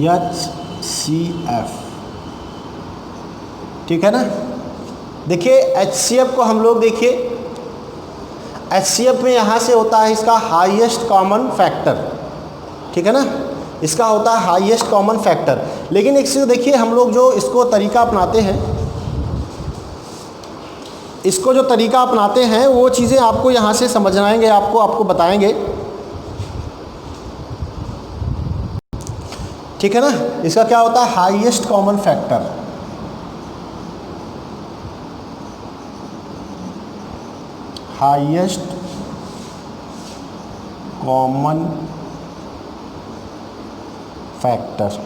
HCF, ठीक है ना। देखिए HCF को हम लोग देखिए, HCF में यहाँ से होता है इसका हाईएस्ट कॉमन फैक्टर, ठीक है ना, इसका होता है हाईएस्ट कॉमन फैक्टर। लेकिन एक चीज़ देखिए, हम लोग जो इसको तरीका अपनाते हैं, इसको जो तरीका अपनाते हैं वो चीज़ें आपको यहाँ से समझाएंगे, आपको बताएंगे, ठीक है ना। इसका क्या होता है, highest common factor. Highest common factor,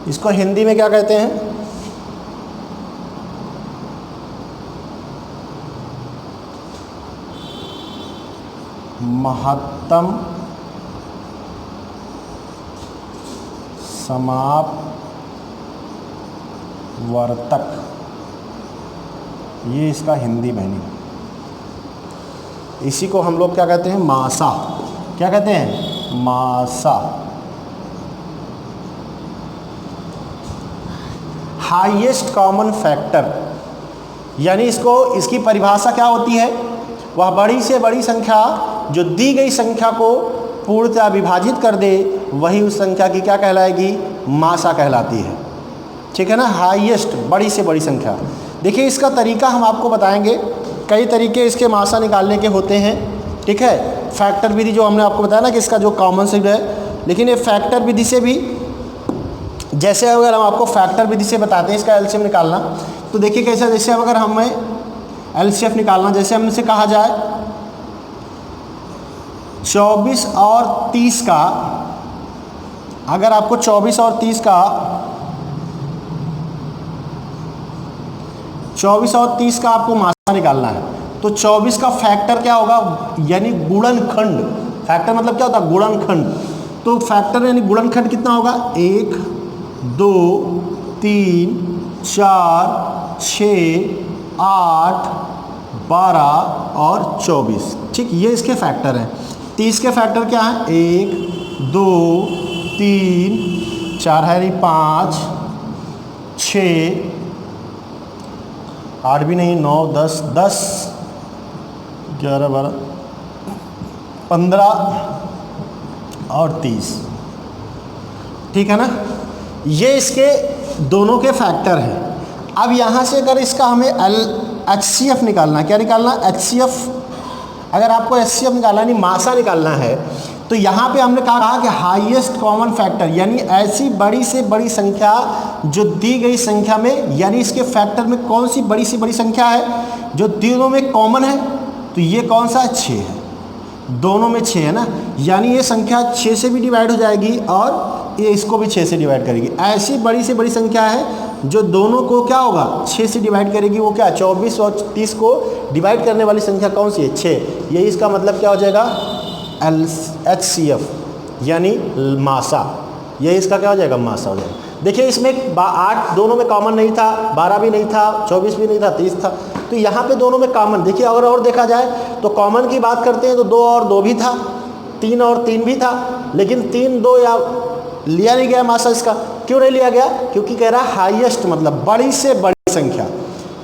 इसको हिंदी में क्या कहते हैं, महत्तम समापवर्तक, ये इसका हिंदी मीनिंग। इसी को हम लोग क्या कहते हैं, मासा। क्या कहते हैं, मासा। हाईएस्ट कॉमन फैक्टर, यानी इसकी परिभाषा क्या होती है, वह बड़ी से बड़ी संख्या जो दी गई संख्या को पूर्णतः विभाजित कर दे, वही उस संख्या की क्या कहलाएगी, मासा कहलाती है, ठीक है ना। हाईएस्ट, बड़ी से बड़ी संख्या। देखिए इसका तरीका हम आपको बताएंगे, कई तरीके इसके मासा निकालने के होते हैं, ठीक है। फैक्टर विधि जो हमने आपको बताया ना कि इसका जो कॉमन सिग्न है, लेकिन ये फैक्टर विधि से भी, जैसे अगर हम आपको फैक्टर विधि से बताते हैं इसका एलसीएम निकालना, तो देखिए कैसा, जैसे अगर हमें एलसीएम निकालना, जैसे हमसे कहा जाए 24 और 30 का, अगर आपको 24 और 30 का 24 और 30 का आपको मासा निकालना है, तो 24 का फैक्टर क्या होगा, यानी गुणनखंड। फैक्टर मतलब क्या होता है, गुणनखंड। तो फैक्टर यानी गुणनखंड कितना होगा, 1 2 3 4 6 8 12 और 24, ठीक, ये इसके फैक्टर हैं। 30 के फैक्टर क्या है, 1 2 3 4 है नहीं, 5 6 8 भी नहीं, 9 10 10 11 12 15 और 30, ठीक है ना। ये इसके दोनों के फैक्टर हैं। अब यहाँ से अगर इसका हमें HCF निकालना, क्या निकालना, HCF, अगर आपको HCF निकालना नहीं मासा निकालना है, तो यहाँ पे हमने कहा कि हाईएस्ट कॉमन फैक्टर, यानी ऐसी बड़ी से बड़ी संख्या जो दी गई संख्या में, यानी इसके फैक्टर में कौन सी बड़ी से बड़ी संख्या है जो तीनों में कॉमन है, तो ये कौन सा है, 6 है, दोनों में 6 है ना, यानी ये संख्या 6 से भी डिवाइड हो जाएगी और ये इसको भी 6 से डिवाइड करेगी। ऐसी बड़ी से बड़ी संख्या है जो दोनों को क्या होगा, 6 से डिवाइड करेगी, वो क्या, 24 और 30 को डिवाइड करने वाली संख्या कौन सी है, 6। यही इसका मतलब क्या हो जाएगा, HCF, यानी मासा। यही इसका क्या हो जाएगा, मासा हो जाएगा। देखिए इसमें 8 दोनों में कॉमन नहीं था, 12 भी नहीं था, 24 भी नहीं था, 30 था, तो यहाँ पे दोनों में कॉमन। देखिए अगर और देखा जाए तो कॉमन की बात करते हैं तो 2 और 2 भी था, 3 और 3 भी था, लेकिन 3 2 या लिया नहीं गया मासा इसका। क्यों नहीं लिया गया, क्योंकि कह रहा है हाईएस्ट, मतलब बड़ी से बड़ी संख्या,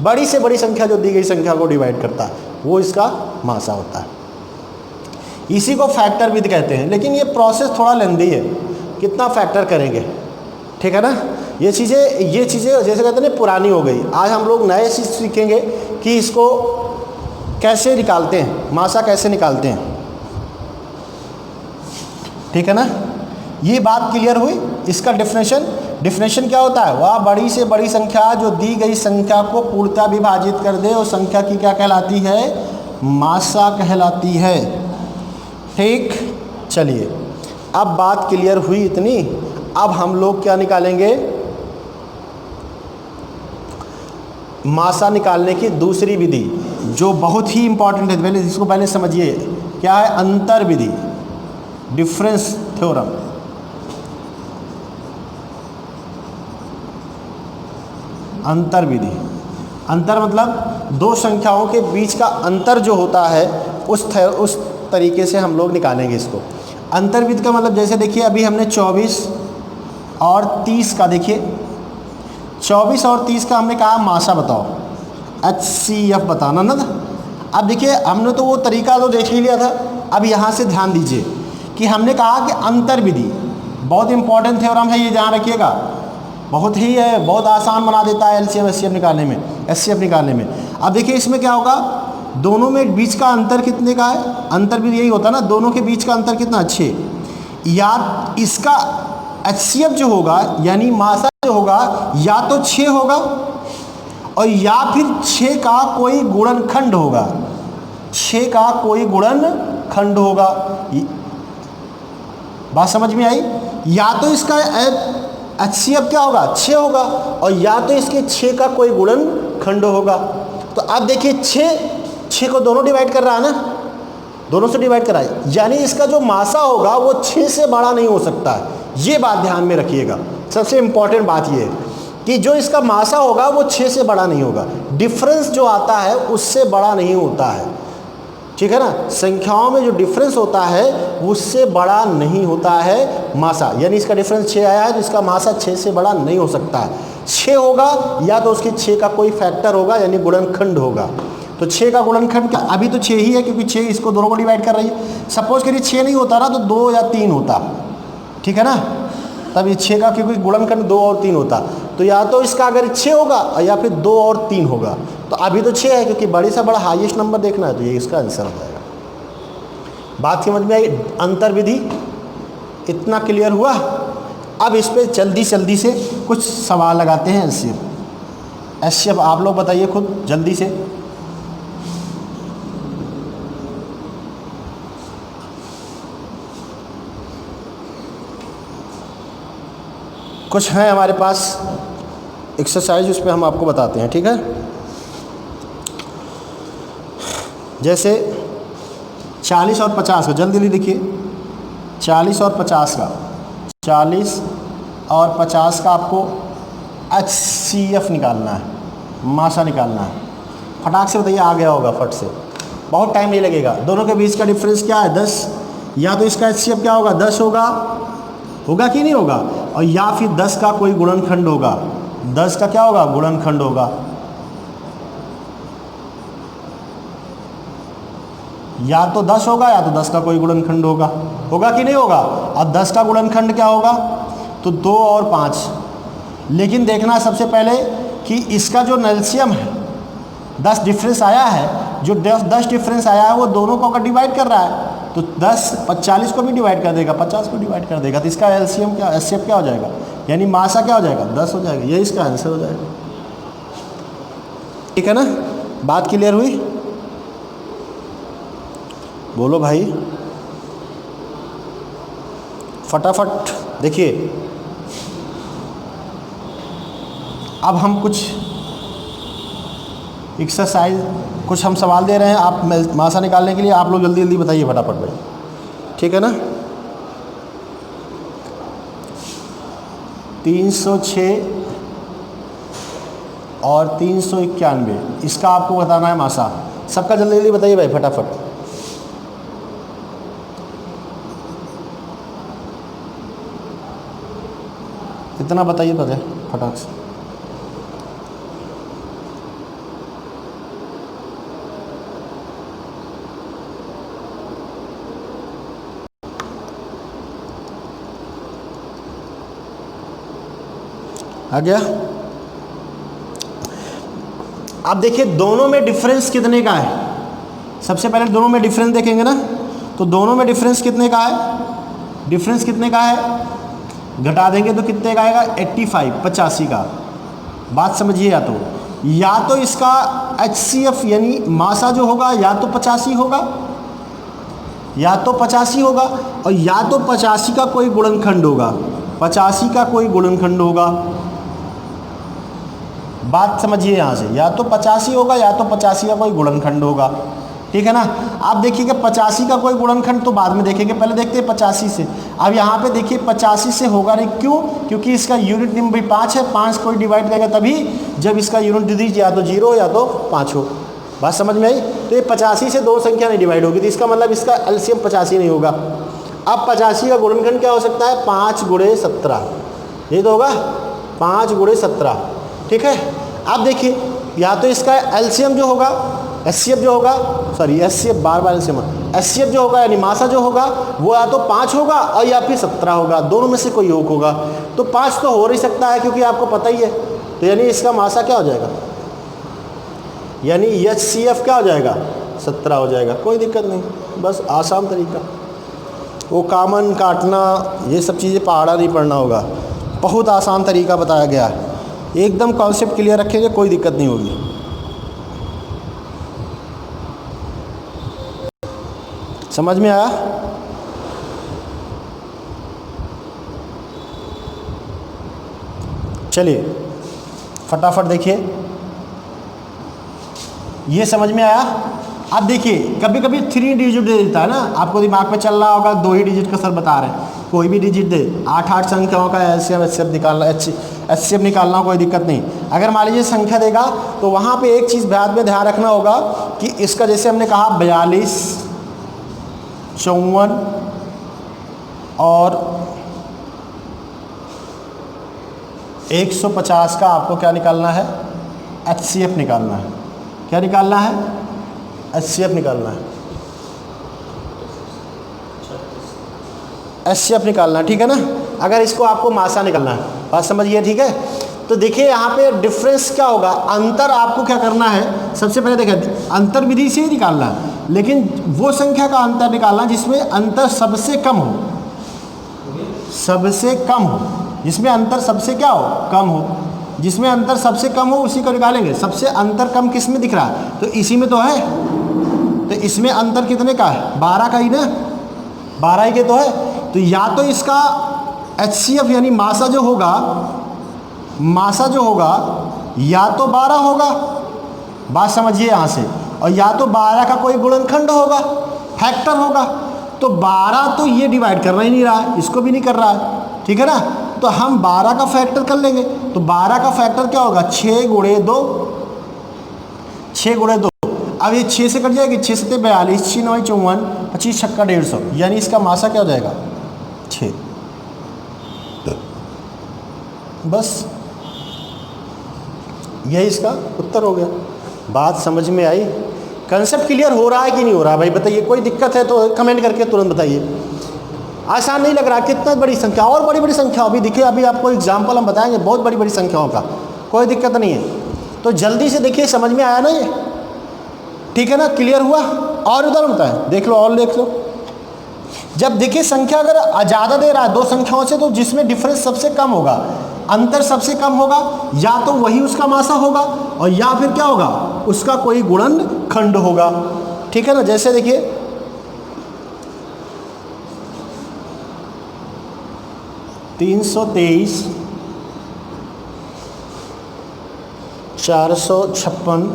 बड़ी से बड़ी संख्या जो दी गई संख्या को डिवाइड करता है वो इसका मासा होता है। इसी को फैक्टर विधि कहते हैं। लेकिन ये प्रोसेस थोड़ा लेंदी है, कितना फैक्टर करेंगे, ठीक है ना। ये चीज़ें जैसे कहते हैं ना पुरानी हो गई। आज हम लोग नए चीज़ सीखेंगे कि इसको कैसे निकालते हैं, मासा कैसे निकालते हैं, ठीक है ना। ये बात क्लियर हुई। इसका डिफिनेशन क्या होता है, वह बड़ी से बड़ी संख्या जो दी गई संख्या को पूर्णतः विभाजित कर दे, उस संख्या की क्या कहलाती है, मासा कहलाती है, ठीक। चलिए अब बात क्लियर हुई इतनी। अब हम लोग क्या निकालेंगे, मासा निकालने की दूसरी विधि जो बहुत ही इंपॉर्टेंट है। पहले इसको पहले समझिए, क्या है, अंतर विधि, डिफरेंस थ्योरम। अंतर विधि, अंतर मतलब दो संख्याओं के बीच का अंतर जो होता है उस तरीके से हम लोग निकालेंगे इसको। अंतर विधि का मतलब जैसे देखिए अभी हमने 24 और 30 का देखिए 24 और 30 का हमने कहा मासा बताओ, HCF बताना ना था। अब देखिए हमने तो वो तरीका तो देख ही लिया था। अब यहाँ से ध्यान दीजिए कि हमने कहा कि अंतर विधि बहुत इंपॉर्टेंट थ्योरम है, ये ध्यान रखिएगा, बहुत ही है, बहुत आसान बना देता है LCM HCF निकालने में, HCF निकालने में। अब देखिए इसमें क्या होगा, दोनों में बीच का अंतर कितने का है, अंतर भी यही होता है ना, दोनों के बीच का अंतर कितना, 6। या इसका HCF जो होगा यानी मासा जो होगा या तो 6 होगा और या फिर 6 का कोई गुणनखंड होगा, 6 का कोई गुणनखंड होगा। बात समझ में आई? या तो इसका HCF क्या होगा, 6 होगा, और या तो इसके 6 का कोई गुणनखंड होगा। तो अब देखिए 6 को दोनों डिवाइड कर रहा है ना, दोनों से डिवाइड करा है, यानी इसका जो मासा होगा वो 6 से बड़ा नहीं हो सकता है। ये बात ध्यान में रखिएगा, सबसे इंपॉर्टेंट बात ये है कि जो इसका मासा होगा वो 6 से बड़ा नहीं होगा, डिफरेंस जो आता है उससे बड़ा नहीं होता है, ठीक है ना। संख्याओं में जो डिफरेंस होता है उससे बड़ा नहीं होता है मासा, यानी इसका डिफरेंस 6 आया है तो इसका मासा 6 से बड़ा नहीं हो सकता है। 6 होगा या तो उसके 6 का कोई फैक्टर होगा यानी गुणनखंड होगा। तो 6 का गुणनखंड क्या, अभी तो 6 ही है क्योंकि 6 इसको दोनों को डिवाइड कर रही है। सपोज करिए 6 नहीं होता ना तो 2 या 3 होता, ठीक है ना, तब ये 6 का क्योंकि गुणनखंड 2 और 3 होता, तो या तो इसका अगर 6 होगा या फिर 2 और 3 होगा। तो अभी तो 6 है क्योंकि बड़े से बड़ा हाईएस्ट नंबर देखना है, तो ये इसका आंसर हो जाएगा। बात समझ में आई? अंतर विधि इतना क्लियर हुआ। अब इस पर जल्दी जल्दी से कुछ सवाल लगाते हैं। HCF आप लोग बताइए खुद जल्दी से। कुछ हैं हमारे पास एक्सरसाइज, उस पर हम आपको बताते हैं, ठीक है। जैसे 40 और 50 का जल्दी जल्दी देखिए, 40 और 50 का, 40 और 50 का आपको HCF निकालना है, मासा निकालना है। फटाक से बताइए, आ गया होगा फट से, बहुत टाइम नहीं लगेगा। दोनों के बीच का डिफरेंस क्या है, 10। या तो इसका HCF क्या होगा, 10 होगा कि नहीं होगा, और या फिर 10 का कोई गुणनखंड होगा, 10 का क्या होगा, गुणनखंड होगा। या तो 10 होगा या तो 10 का कोई गुणनखंड होगा कि नहीं होगा। अब 10 का गुणनखंड क्या होगा, तो 2 और 5। लेकिन देखना सबसे पहले कि इसका जो एलसीएम है 10 डिफरेंस आया है, जो 10 डिफरेंस आया है वो दोनों को अगर डिवाइड कर रहा है तो 10 40 को भी डिवाइड कर देगा, 50 को डिवाइड कर देगा, तो इसका एलसीएम क्या, HCF क्या हो जाएगा, यानी मासा क्या हो जाएगा, 10 हो जाएगा। ये इसका आंसर हो जाएगा, ठीक है ना। बात क्लियर हुई? बोलो भाई फटाफट। देखिए अब हम कुछ एक्सरसाइज, कुछ हम सवाल दे रहे हैं आप मासा निकालने के लिए, आप लोग जल्दी जल्दी बताइए फटाफट भाई, ठीक है ना। 306 और 391, इसका आपको बताना है मासा। सबका जल्दी जल्दी बताइए भाई फटाफट। इतना बताइए बता फटाक से। आ गया? अब देखिए दोनों में डिफरेंस कितने का है। सबसे पहले दोनों में डिफरेंस देखेंगे ना, तो दोनों में डिफरेंस कितने का है, डिफरेंस कितने का है, घटा देंगे तो कितने का आएगा, 85 85 का। बात समझिए, या तो इसका HCF यानी मासा जो होगा या तो 85 होगा, या तो 85 होगा, और या तो 85 का कोई गुणनखंड होगा, 85 का कोई गुणनखंड होगा। बात समझिए यहाँ से, या तो 85 होगा या तो 85 का कोई गुणनखंड होगा, ठीक है ना। आप देखिए कि 85 का कोई गुणनखंड तो बाद में देखेंगे, पहले देखते हैं 85 से। अब यहाँ पे देखिए 85 से होगा नहीं, क्यों, क्योंकि इसका यूनिट नंबर 5 है, 5 कोई डिवाइड करेगा तभी जब इसका यूनिट डिजिट या तो 0 हो या तो 5 हो। बात समझ में आई? तो ये 85 से दो संख्या नहीं डिवाइड होगी, तो इसका मतलब इसका एलसीएम 85 नहीं होगा। अब 85 का गुणनखंड क्या हो सकता है, 5 × 17, ये तो होगा 5 गुणे 17, ठीक है। अब देखिए या तो इसका एलसीएम जो होगा, एचसीएफ जो होगा, सॉरी एचसीएफ बार एलसीएम, एचसीएफ जो होगा यानी मासा जो होगा वो या तो 5 होगा और या फिर 17 होगा, दोनों में से कोई एक होगा। तो 5 तो हो नहीं सकता है क्योंकि आपको पता ही है, तो यानी इसका मासा क्या हो जाएगा, यानी एचसीएफ क्या हो जाएगा, 17 हो जाएगा। कोई दिक्कत नहीं, बस आसान तरीका, वो कॉमन काटना ये सब चीज़ें पहाड़ा नहीं पढ़ना होगा, बहुत आसान तरीका बताया गया है, एकदम कॉन्सेप्ट क्लियर रखेंगे कोई दिक्कत नहीं होगी। समझ में आया? चलिए फटाफट देखिए, ये समझ में आया। अब देखिए कभी कभी 3 डिजिट दे देता है ना, आपको दिमाग में चल रहा होगा 2 ही डिजिट का सर बता रहे हैं, कोई भी डिजिट दे, 8 संख्याओं का एलसीएम एचसीएफ निकालना, एचसीएफ निकालना कोई दिक्कत नहीं। अगर मान लीजिए संख्या देगा तो वहाँ पे एक चीज़ बाद में ध्यान रखना होगा कि इसका जैसे हमने कहा 42, 54 और 150 का आपको क्या निकालना है, एचसीएफ निकालना है। क्या निकालना है, एचसीएफ निकालना है, एचसीएफ निकालना है, ठीक है ना। अगर इसको आपको मासा निकालना है, बात समझिए, ठीक है। तो देखिए यहाँ पे डिफरेंस क्या होगा, अंतर आपको क्या करना है, सबसे पहले देखिए अंतर विधि से ही निकालना है, लेकिन वो संख्या का अंतर निकालना जिसमें अंतर सबसे कम हो, सबसे कम हो, जिसमें अंतर सबसे क्या हो, कम हो, जिसमें अंतर सबसे कम हो उसी को निकालेंगे। सबसे अंतर कम किस में दिख रहा है, तो इसी में तो है, तो इसमें अंतर कितने का है, 12 का ही ना, 12 ही के तो है। तो या तो इसका एचसीएफ यानी मासा जो होगा, मासा जो होगा या तो 12 होगा, बात समझिए यहाँ से, और या तो 12 का कोई गुणनखंड होगा, फैक्टर होगा। तो 12 तो ये डिवाइड करना ही नहीं रहा है, इसको भी नहीं कर रहा है, ठीक है ना। तो हम 12 का फैक्टर कर लेंगे, तो 12 का फैक्टर क्या होगा, 6 गुणे 2, 6 गुणे 2। अब ये 6 से कट जाएगी, 6 से 42, 6 9 54, 25 छक्का 150, यानी इसका मासा क्या हो जाएगा, 6। बस यही इसका उत्तर हो गया। बात समझ में आई, कंसेप्ट क्लियर हो रहा है कि नहीं हो रहा भाई बताइए। कोई दिक्कत है तो कमेंट करके तुरंत बताइए। आसान नहीं लग रहा, कितना बड़ी संख्या, और बड़ी बड़ी संख्या अभी देखिए, अभी आपको एग्जाम्पल हम बताएंगे बहुत बड़ी बड़ी संख्याओं का, कोई दिक्कत नहीं है। तो जल्दी से देखिए, समझ में आया ना ये, ठीक है ना, क्लियर हुआ। और उधर बताएं, देख लो और देख लो। जब देखिए संख्या अगर ज़्यादा दे रहा है 2 संख्याओं से, तो जिसमें डिफरेंस सबसे कम होगा, अंतर सबसे कम होगा, या तो वही उसका मासा होगा और या फिर क्या होगा, उसका कोई गुणनखंड होगा, ठीक है ना। जैसे देखिए 323, 456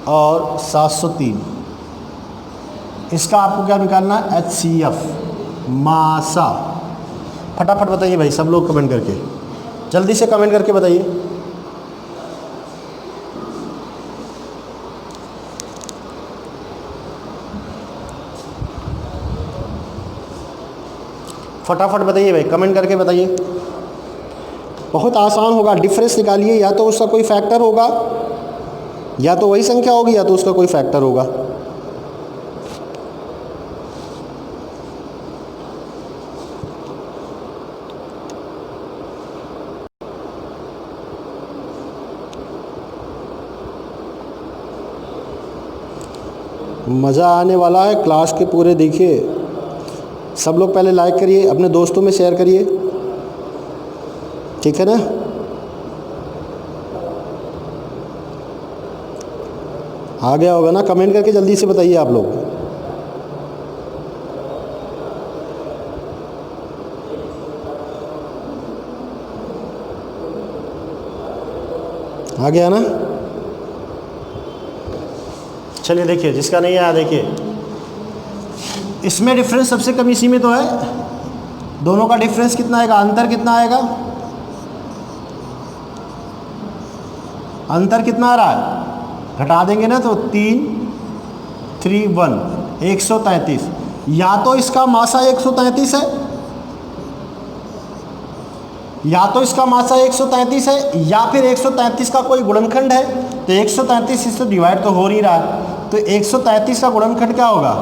और 703, इसका आपको क्या निकालना है, एचसीएफ मासा। फटाफट बताइए भाई सब लोग कमेंट करके, जल्दी से कमेंट करके बताइए। फटाफट बताइए भाई, कमेंट करके बताइए। बहुत आसान होगा, डिफरेंस निकालिए, या तो उसका कोई फैक्टर होगा, या तो वही संख्या होगी, या तो उसका कोई फैक्टर होगा। मज़ा आने वाला है, क्लास के पूरे देखिए। सब लोग पहले लाइक करिए, अपने दोस्तों में शेयर करिए, ठीक है ना। आ गया होगा ना, कमेंट करके जल्दी से बताइए आप लोग। आ गया ना। चलिए देखिए, जिसका नहीं आया देखिए, इसमें डिफरेंस सबसे कम इसी में तो है। दोनों का डिफरेंस कितना आएगा, अंतर कितना आएगा, अंतर कितना आ रहा है, घटा देंगे ना तो 3 3 1 133। या तो इसका मासा 133 है या तो इसका मासा 133 है या फिर 133 का कोई गुणनखंड है, तो 133 इससे डिवाइड तो हो नहीं रहा है, तो 133 का गुणनखंड क्या होगा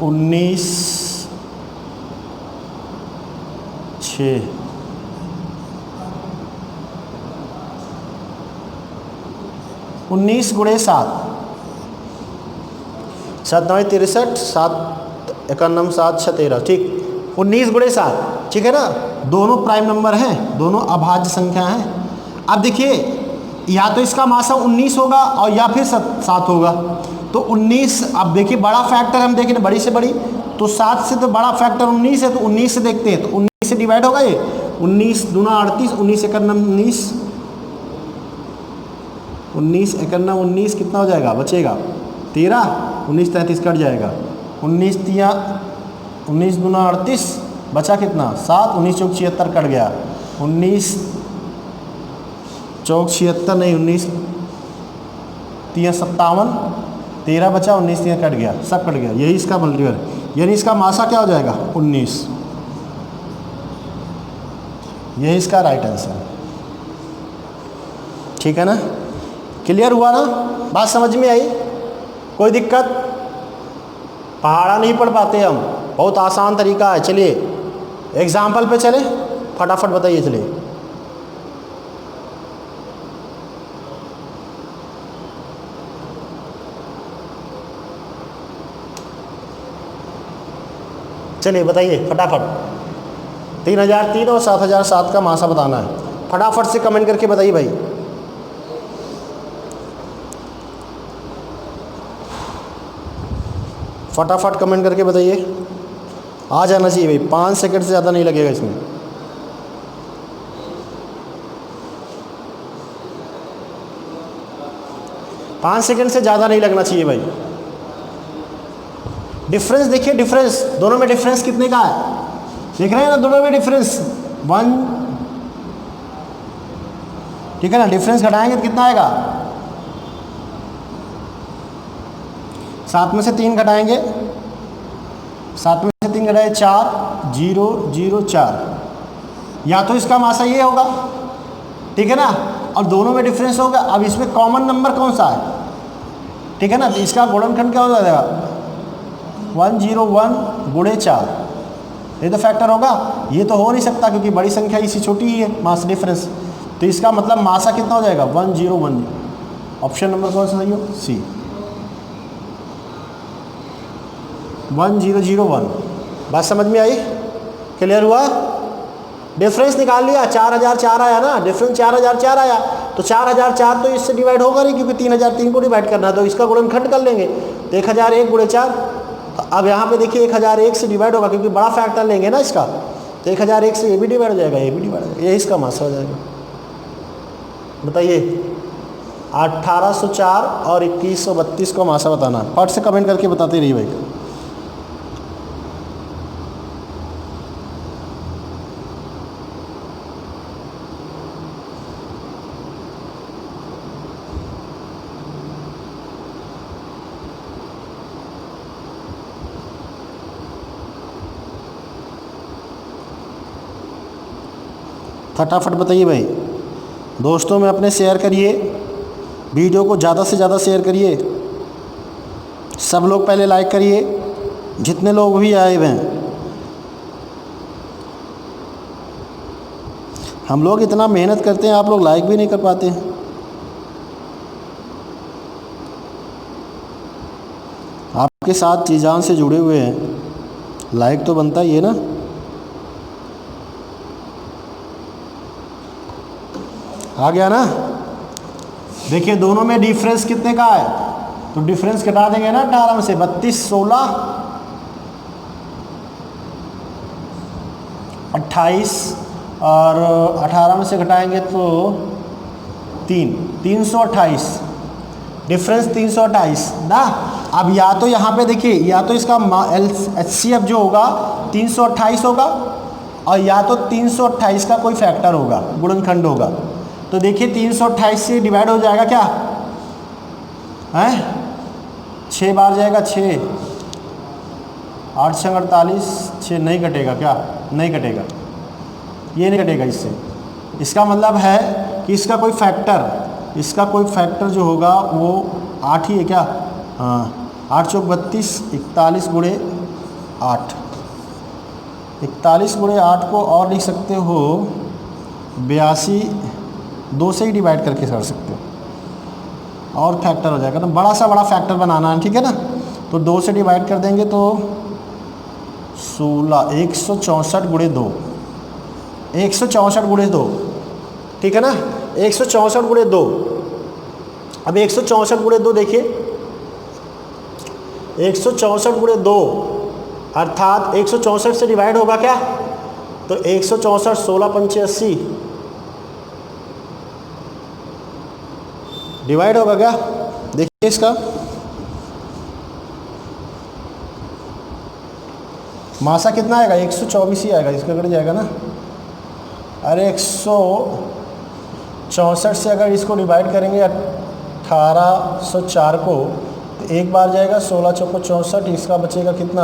19 6 19 गुणे 7 7 9 63 7 91 7 6 13 ठीक 19 गुणे 7 ठीक है ना। दोनों प्राइम नंबर हैं, दोनों अभाज्य संख्या हैं। अब देखिए या तो इसका मासा 19 होगा और या फिर 7 होगा, तो 19 अब देखिए बड़ा फैक्टर हम देखें बड़ी से बड़ी, तो 7 से तो बड़ा फैक्टर 19 है, तो 19 से देखते हैं, तो 19 से डिवाइड होगा ये 19 दूना 38 19 एकन्ना 19 19 एकन्ना 19 कितना हो जाएगा बचेगा 13 19 33 कट जाएगा 19 तिया 19 दूना 38 बचा कितना 7 19 चौक 76 कट गया 19 चौक 76 नहीं 19 तिया 57 13 बचा 19 तिया कट गया सब कट गया, यही इसका मल्टीपल है, यानी इसका मासा क्या हो जाएगा 19, यही इसका राइट आंसर। ठीक है ना, क्लियर हुआ ना, बात समझ में आई, कोई दिक्कत? पहाड़ा नहीं पढ़ पाते हम, बहुत आसान तरीका है। चलिए एग्जाम्पल पे चले, फटाफट बताइए। चलिए चलिए बताइए फटाफट। 3003 और 7007 का मासा बताना है, फटाफट से कमेंट करके बताइए भाई। फटाफट कमेंट करके बताइए, आ जाना चाहिए भाई, 5 सेकंड से ज़्यादा नहीं लगेगा इसमें। पाँच सेकंड से ज़्यादा नहीं लगना चाहिए भाई। डिफरेंस देखिए, डिफरेंस दोनों में डिफरेंस कितने का है देख रहे हैं ना, दोनों में डिफरेंस 1, ठीक है ना। डिफरेंस घटाएंगे तो कितना आएगा, 7 में से 3 घटाएंगे, 7 में से 3 घटाए 4 0 0 4, या तो इसका मासा ये होगा, ठीक है ना, और दोनों में डिफरेंस होगा। अब इसमें कॉमन नंबर कौन सा है, ठीक है ना, तो इसका गुणनखंड क्या हो जाएगा 101 गुणे 4, ये तो फैक्टर होगा। ये तो हो नहीं सकता क्योंकि बड़ी संख्या इसी छोटी ही है मास डिफरेंस, तो इसका मतलब मासा कितना हो जाएगा 1010। ऑप्शन नंबर कौन सा सही हो, सी 1001। बात समझ में आई, क्लियर हुआ? डिफरेंस निकाल लिया, 4004 आया ना, डिफरेंस 4004 आया, तो 4004 तो इससे डिवाइड होगा नहीं क्योंकि 3003 को डिवाइड करना है, तो इसका गुणनखंड कर लेंगे, तो 1001 गुणे 4। तो अब यहाँ पे देखिए 1001 से डिवाइड होगा क्योंकि बड़ा फैक्टर लेंगे ना इसका, तो 1001 से ये भी डिवाइड हो जाएगा, ये भी डिवाइड हो जाएगा, ये इसका मासा हो जाएगा। बताइए 1804 और 2132 को मासा बताना, फट से कमेंट करके बताते रहिए भाई। फटाफट बताइए भाई, दोस्तों में अपने शेयर करिए, वीडियो को ज़्यादा से ज़्यादा शेयर करिए, सब लोग पहले लाइक करिए, जितने लोग भी आए हुए हैं। हम लोग इतना मेहनत करते हैं, आप लोग लाइक भी नहीं कर पाते हैं। आपके साथ जी जान से जुड़े हुए हैं, लाइक तो बनता ही है ना। आ गया ना, देखिए दोनों में डिफरेंस कितने का है, तो डिफरेंस घटा देंगे ना 18 में से, 32 16 28 और 18 में से घटाएंगे तो 328, डिफरेंस 328 ना। अब या तो यहाँ पे देखिए, या तो इसका HCF जो होगा 328 होगा, और या तो 328 का कोई फैक्टर होगा, गुणनखंड होगा। तो देखिए 328 से डिवाइड हो जाएगा क्या है, 6 बार जाएगा, 6 8 6 48, 6 नहीं कटेगा क्या, नहीं कटेगा, ये नहीं कटेगा इससे। इसका मतलब है कि इसका कोई फैक्टर जो होगा वो 8 ही है क्या? हाँ, 8 चौक 32, 41 गुणे 8, 41 गुणे 8 को और लिख सकते हो 82, 2 से ही डिवाइड करके कर सकते हो और फैक्टर हो जाएगा। तो बड़ा सा बड़ा फैक्टर बनाना है, ठीक है ना। तो 2 से डिवाइड कर देंगे तो 16, 164 गुणे 2, 164 गुणे 2, ठीक है ना, 164 गुणे 2। अब 164 गुणे 2 देखिए, 164 गुणे 2 अर्थात 164 से डिवाइड होगा क्या? तो 164, 16 पंचे 80 डिवाइड होगा क्या? देखिए इसका मासा कितना आएगा? 124 ही आएगा, इसका कट जाएगा ना। अरे 164 से अगर इसको डिवाइड करेंगे 1804 को तो एक बार जाएगा, 16 चौको 64, इसका बचेगा कितना?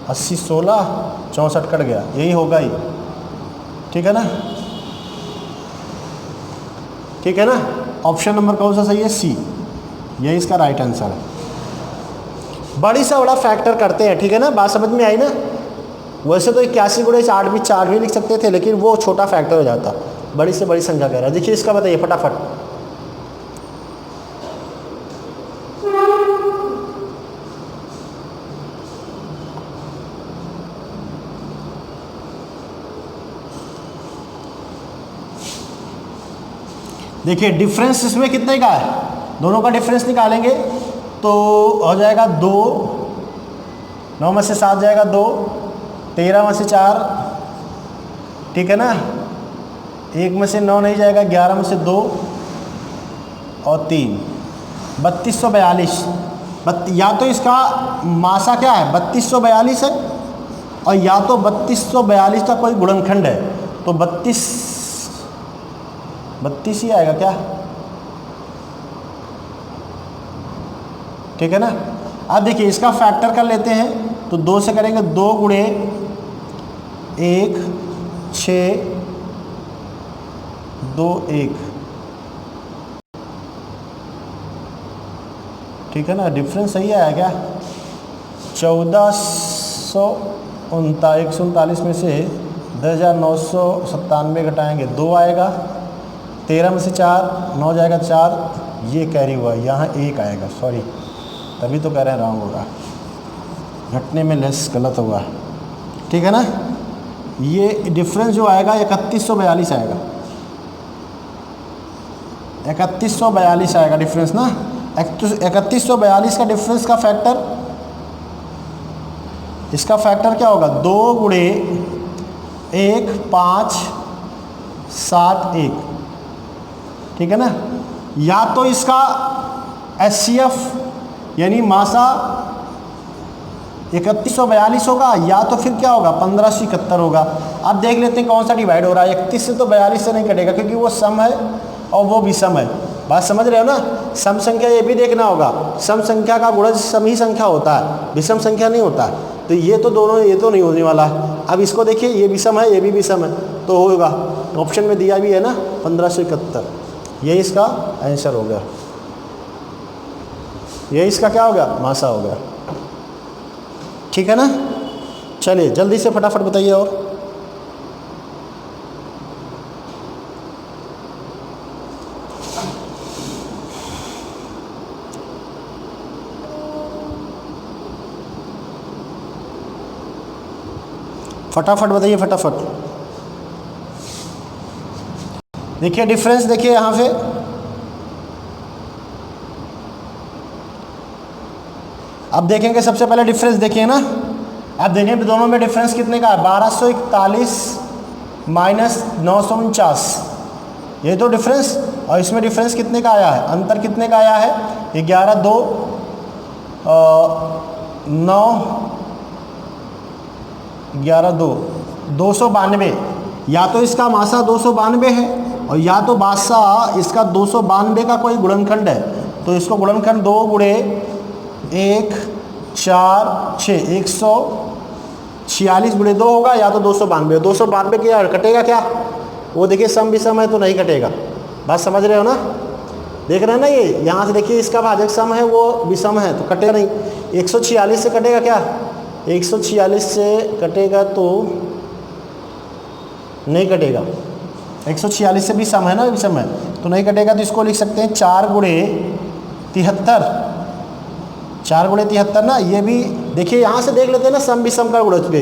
80, 16, 64 कट गया, यही होगा ही, ठीक है ना, ठीक है ना। ऑप्शन नंबर कौन सा सही है? सी, यही इसका राइट आंसर है। बड़ी से बड़ा फैक्टर करते हैं, ठीक है ना, बात समझ में आई ना। वैसे तो 81 गुणे 4 भी लिख सकते थे, लेकिन वो छोटा फैक्टर हो जाता, बड़ी से बड़ी संख्या कह रहा है। देखिए इसका बताइए फटाफट। देखिए डिफरेंस इसमें कितने का है? दोनों का डिफरेंस निकालेंगे तो हो जाएगा 2, 9 में से 7 जाएगा 2, 13 में से 4, ठीक है ना, 1 में से 9 नहीं जाएगा, 11 में से 2 और 3, 3242। या तो इसका मासा क्या है? 3242 है, और या तो 3242 का कोई गुणनखंड है, तो 32 ही आएगा क्या? ठीक है ना। अब देखिए इसका फैक्टर कर लेते हैं, तो 2 से करेंगे, 2 गुणे 1, 6, 2, 1, ठीक है ना। डिफरेंस सही आया क्या? 1,439 में से 10,997 घटाएंगे 2 आएगा, 13 में से 4, 9 जाएगा 4, ये कैरी हुआ, यहाँ 1 आएगा, सॉरी तभी तो कह रहे हैं रॉन्ग होगा, घटने में लेस गलत होगा, ठीक है ना। ये डिफरेंस जो आएगा 3142 आएगा, 3142 आएगा डिफरेंस ना। 3142 का डिफरेंस का फैक्टर, इसका फैक्टर क्या होगा? 2 गुणे 1, 5, 7, 1, ठीक है ना। या तो इसका HCF यानी मासा 3142 होगा, या तो फिर क्या होगा? 1571 होगा। अब देख लेते हैं कौन सा डिवाइड हो रहा है। 31 से तो 42 से नहीं कटेगा, क्योंकि वो सम है और वो विषम है। बात समझ रहे हो ना। सम संख्या ये भी देखना होगा, सम संख्या का गुणज सम ही संख्या होता है, विषम संख्या नहीं होता। तो ये तो दोनों, ये तो नहीं होने वाला है। अब इसको देखिए, ये विषम है, ये भी विषम है, तो होगा। ऑप्शन में दिया भी है ना 1571, ये इसका आंसर हो गया। ये इसका क्या हो गया? मासा हो गया, ठीक है ना। चलिए जल्दी से फटाफट बताइए। और फटाफट बताइए, फटाफट। देखिए डिफरेंस, देखिए यहाँ पे अब देखेंगे। सबसे पहले डिफरेंस देखिए ना। अब देखें दोनों में डिफरेंस कितने का है? 1241 माइनस 949, ये तो डिफरेंस। और इसमें डिफरेंस कितने का आया है? अंतर कितने का आया है? 11, 2, 9, 11, 2, 292। या तो इसका मासा 292 है, और या तो बादशा इसका 292 का कोई गुणनखंड है। तो इसको गुणनखंड 2 गुणे 1, 4, 6, 46 गुणे 2 होगा या तो 292। 292 क्या कटेगा क्या? वो देखिए सम विषम है तो नहीं कटेगा। बात समझ रहे हो ना? देख रहे हैं ना, ये यहाँ से देखिए इसका भाजक सम है वो विषम है तो कटेगा नहीं। 146 से कटेगा क्या? 146 से कटेगा तो नहीं कटेगा। 146 से भी सम है ना, विषम है तो नहीं कटेगा। तो इसको लिख सकते हैं 4 गुणे 73। 4 गुणे 73 ना, ये भी देखिए यहाँ से देख लेते हैं ना सम विषम का गुणज पे।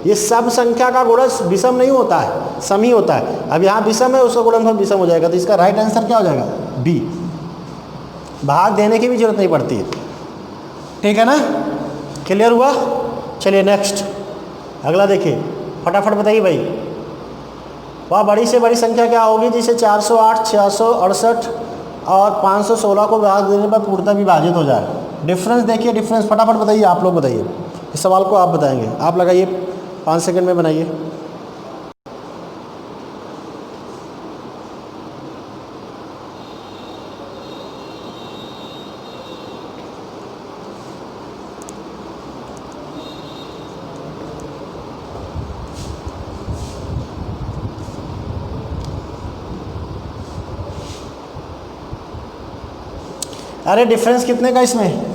ये सब संख्या का गुणज विषम नहीं होता है, सम ही होता है। अब यहाँ विषम है उसका गुणनफल विषम हो जाएगा। तो इसका राइट आंसर क्या हो जाएगा? बी। भाग देने की भी जरूरत नहीं पड़ती है। ठीक है ना? क्लियर हुआ? चलिए नेक्स्ट अगला देखिए, फटाफट बताइए भाई। वह बड़ी से बड़ी संख्या क्या होगी जिसे 408, 668 और 516 को भाग देने पर पूर्णतः विभाजित हो जाए? डिफरेंस देखिए, डिफरेंस फटाफट बताइए, आप लोग बताइए। इस सवाल को आप बताएंगे, आप लगाइए, 5 सेकंड में बनाइए। अरे डिफरेंस कितने का इसमें?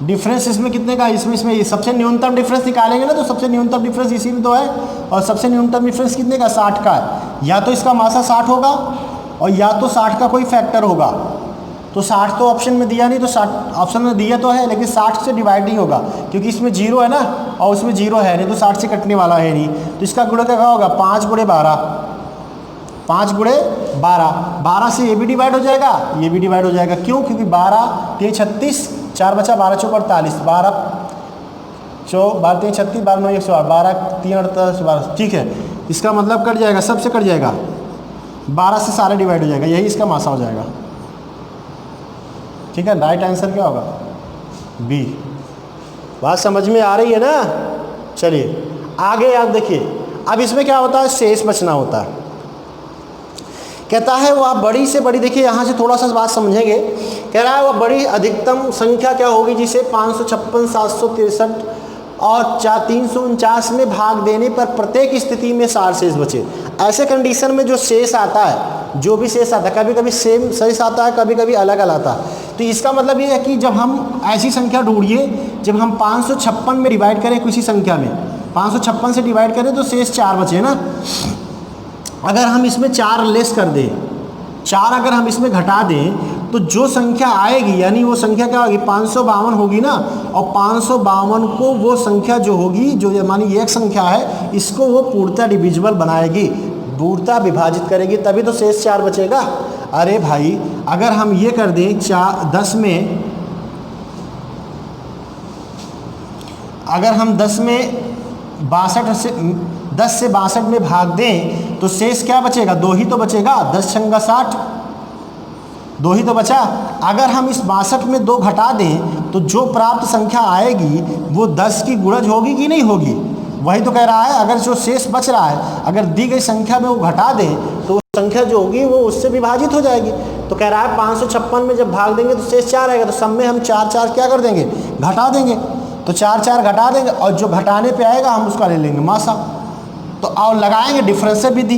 डिफरेंस इसमें कितने का? इसमें सबसे न्यूनतम डिफरेंस निकालेंगे ना तो सबसे न्यूनतम डिफरेंस इसी में तो है। और सबसे न्यूनतम डिफरेंस कितने का? 60 का है। या तो इसका मासा 60 होगा और या तो 60 का कोई फैक्टर होगा। तो 60 तो ऑप्शन में दिया नहीं, तो 60 ऑप्शन में दिया तो है लेकिन 60 से डिवाइड नहीं होगा क्योंकि इसमें 0 है ना और उसमें 0 है नहीं, तो 60 से कटने वाला है नहीं। तो इसका गुणा क्या होगा? 5 गुणे 12। 5 गुणे 12, 12 से ये भी डिवाइड हो जाएगा, ये भी डिवाइड हो जाएगा। क्यों? क्योंकि 12 3 36, 4 बचा 12 चौक 48, 12 3 36, 12 9 108, 12 3 48, 12। ठीक है, इसका मतलब कट जाएगा, सबसे कट जाएगा, 12 से सारे डिवाइड हो जाएगा, यही इसका मासा हो जाएगा। ठीक है, राइट आंसर क्या होगा? बी। बात समझ में आ रही है ना? चलिए आगे आप देखिए, अब इसमें क्या होता है? शेष बचना होता है। कहता है वह बड़ी से बड़ी, देखिए यहाँ से थोड़ा सा बात समझेंगे। कह रहा है वह बड़ी अधिकतम संख्या क्या होगी जिसे 556, 763 और 349 में भाग देने पर प्रत्येक स्थिति में 60 शेष बचे। ऐसे कंडीशन में जो शेष आता है, जो भी शेष आता है, कभी कभी सेम शेष आता है, कभी कभी अलग अलग आता है। तो इसका मतलब ये है कि जब हम ऐसी संख्या ढूंढिए, जब हम 556 में डिवाइड करें किसी संख्या में, 556 से डिवाइड करें तो शेष 4 बचे ना। अगर हम इसमें 4 लेस कर दें, 4 अगर हम इसमें घटा दें तो जो संख्या आएगी यानी वो संख्या क्या होगी? 552 होगी ना। और 552 को वो संख्या जो होगी, जो मानी एक संख्या है, इसको वो पूर्णतः डिविजिबल बनाएगी, पूर्णतः विभाजित करेगी, तभी तो शेष 4 बचेगा। अरे भाई अगर हम ये कर दें 10 में, अगर हम 10 से 62 में भाग दें तो शेष क्या बचेगा? 2 ही तो बचेगा। 10 छंगा 60, 2 ही तो बचा। अगर हम इस 62 में 2 घटा दें तो जो प्राप्त संख्या आएगी वो 10 की गुणज होगी कि नहीं होगी? वही तो कह रहा है। अगर जो शेष बच रहा है, अगर दी गई संख्या में वो घटा दें तो संख्या जो होगी वो उससे विभाजित हो जाएगी। तो कह रहा है 556 में जब भाग देंगे तो शेष 4 आएगा, तो सब में हम 4 क्या कर देंगे? घटा देंगे। तो 4 घटा देंगे और जो घटाने पे आएगा हम उसका ले लेंगे मासा। तो और लगाएंगे डिफरेंस से विधि,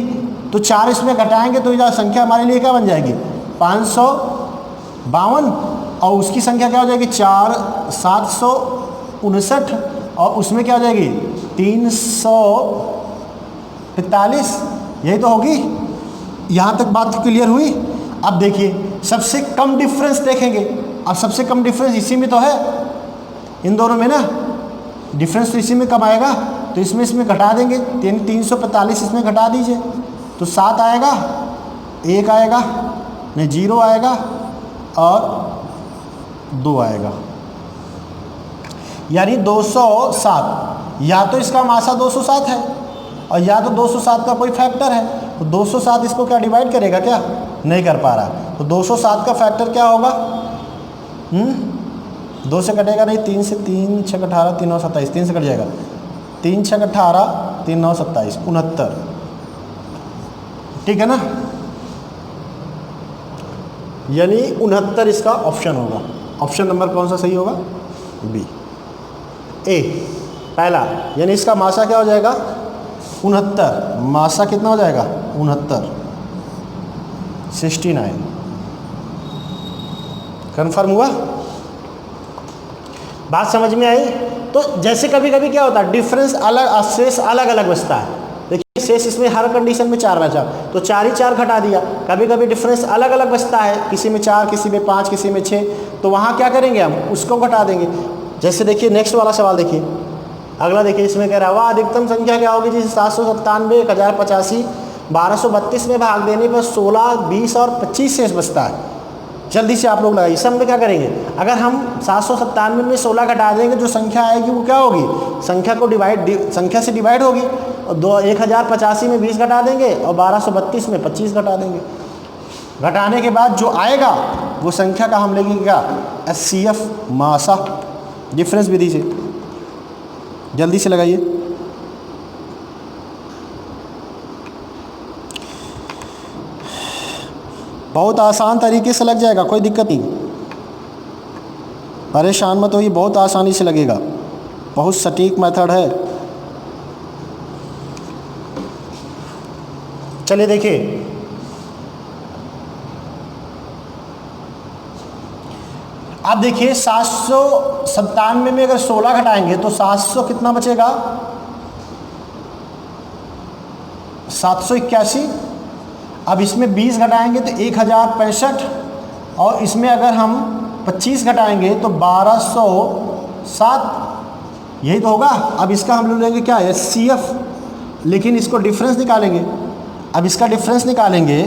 तो 4 इसमें घटाएंगे तो यह संख्या हमारे लिए क्या बन जाएगी? 552। और उसकी संख्या क्या हो जाएगी? 4 759 और उसमें क्या हो जाएगी? 345। यही तो होगी। यहाँ तक बात क्लियर हुई? अब देखिए सबसे कम डिफरेंस देखेंगे। अब सबसे कम डिफरेंस इसी में तो है, इन दोनों में ना। डिफरेंस तो इसी में कम आएगा, तो इसमें घटा देंगे। 345 इसमें घटा दीजिए तो 7 आएगा, 1 आएगा नहीं, 0 आएगा और 2 आएगा, यानी 207। या तो इसका मासा 207 है और या तो 207 का कोई फैक्टर है। तो 207 इसको क्या डिवाइड करेगा? क्या नहीं कर पा रहा। तो 207 का फैक्टर क्या होगा? 2 से कटेगा नहीं, 3 से 3 6 18 3 9 27, 3 से कट जाएगा, 3 6 18 3 9 27 69। ठीक है ना? यानी 69 इसका ऑप्शन होगा। ऑप्शन नंबर कौन सा सही होगा? बी, ए। पहला, यानी इसका मासा क्या हो जाएगा 69, मासा कितना हो जाएगा 69, 69। कन्फर्म हुआ? बात समझ में आई? तो जैसे कभी कभी क्या होता है डिफरेंस अलग, शेष अलग अलग बचता है। देखिए शेष इसमें हर कंडीशन में 4 बचा, तो 4 ही 4 घटा दिया। कभी कभी डिफरेंस अलग अलग बचता है, किसी में 4, किसी में 5, किसी में 6, तो वहाँ क्या करेंगे हम उसको घटा देंगे। जैसे देखिए नेक्स्ट वाला सवाल देखिए, अगला देखिए, इसमें कह रहा है वह अधिकतम संख्या क्या होगी जिसे 797, 1085, 1232 में भाग देने पर 16, 20 और 25 शेष बचता है। जल्दी से आप लोग लगाइए। सब में क्या करेंगे, अगर हम 797 में 16 घटा देंगे, जो संख्या आएगी वो क्या होगी, संख्या को संख्या से डिवाइड होगी। और 1085 में 20 घटा देंगे और 1232 में 25 घटा देंगे। घटाने के बाद जो आएगा वो संख्या का हम लेंगे क्या, HCF मासा, डिफरेंस विधि से। जल्दी से लगाइए। बहुत आसान तरीके से लग जाएगा, कोई दिक्कत नहीं, परेशान मत होइए, बहुत आसानी से लगेगा, बहुत सटीक मेथड है। चलिए देखिए, आप देखिए 797 में अगर 16 घटाएंगे तो 700 कितना बचेगा, 781। अब इसमें 20 घटाएंगे तो 1065, और इसमें अगर हम 25 घटाएंगे तो 1207, यही तो होगा। अब इसका हम लोग लेंगे क्या, HCF, लेकिन इसको डिफरेंस निकालेंगे। अब इसका डिफरेंस निकालेंगे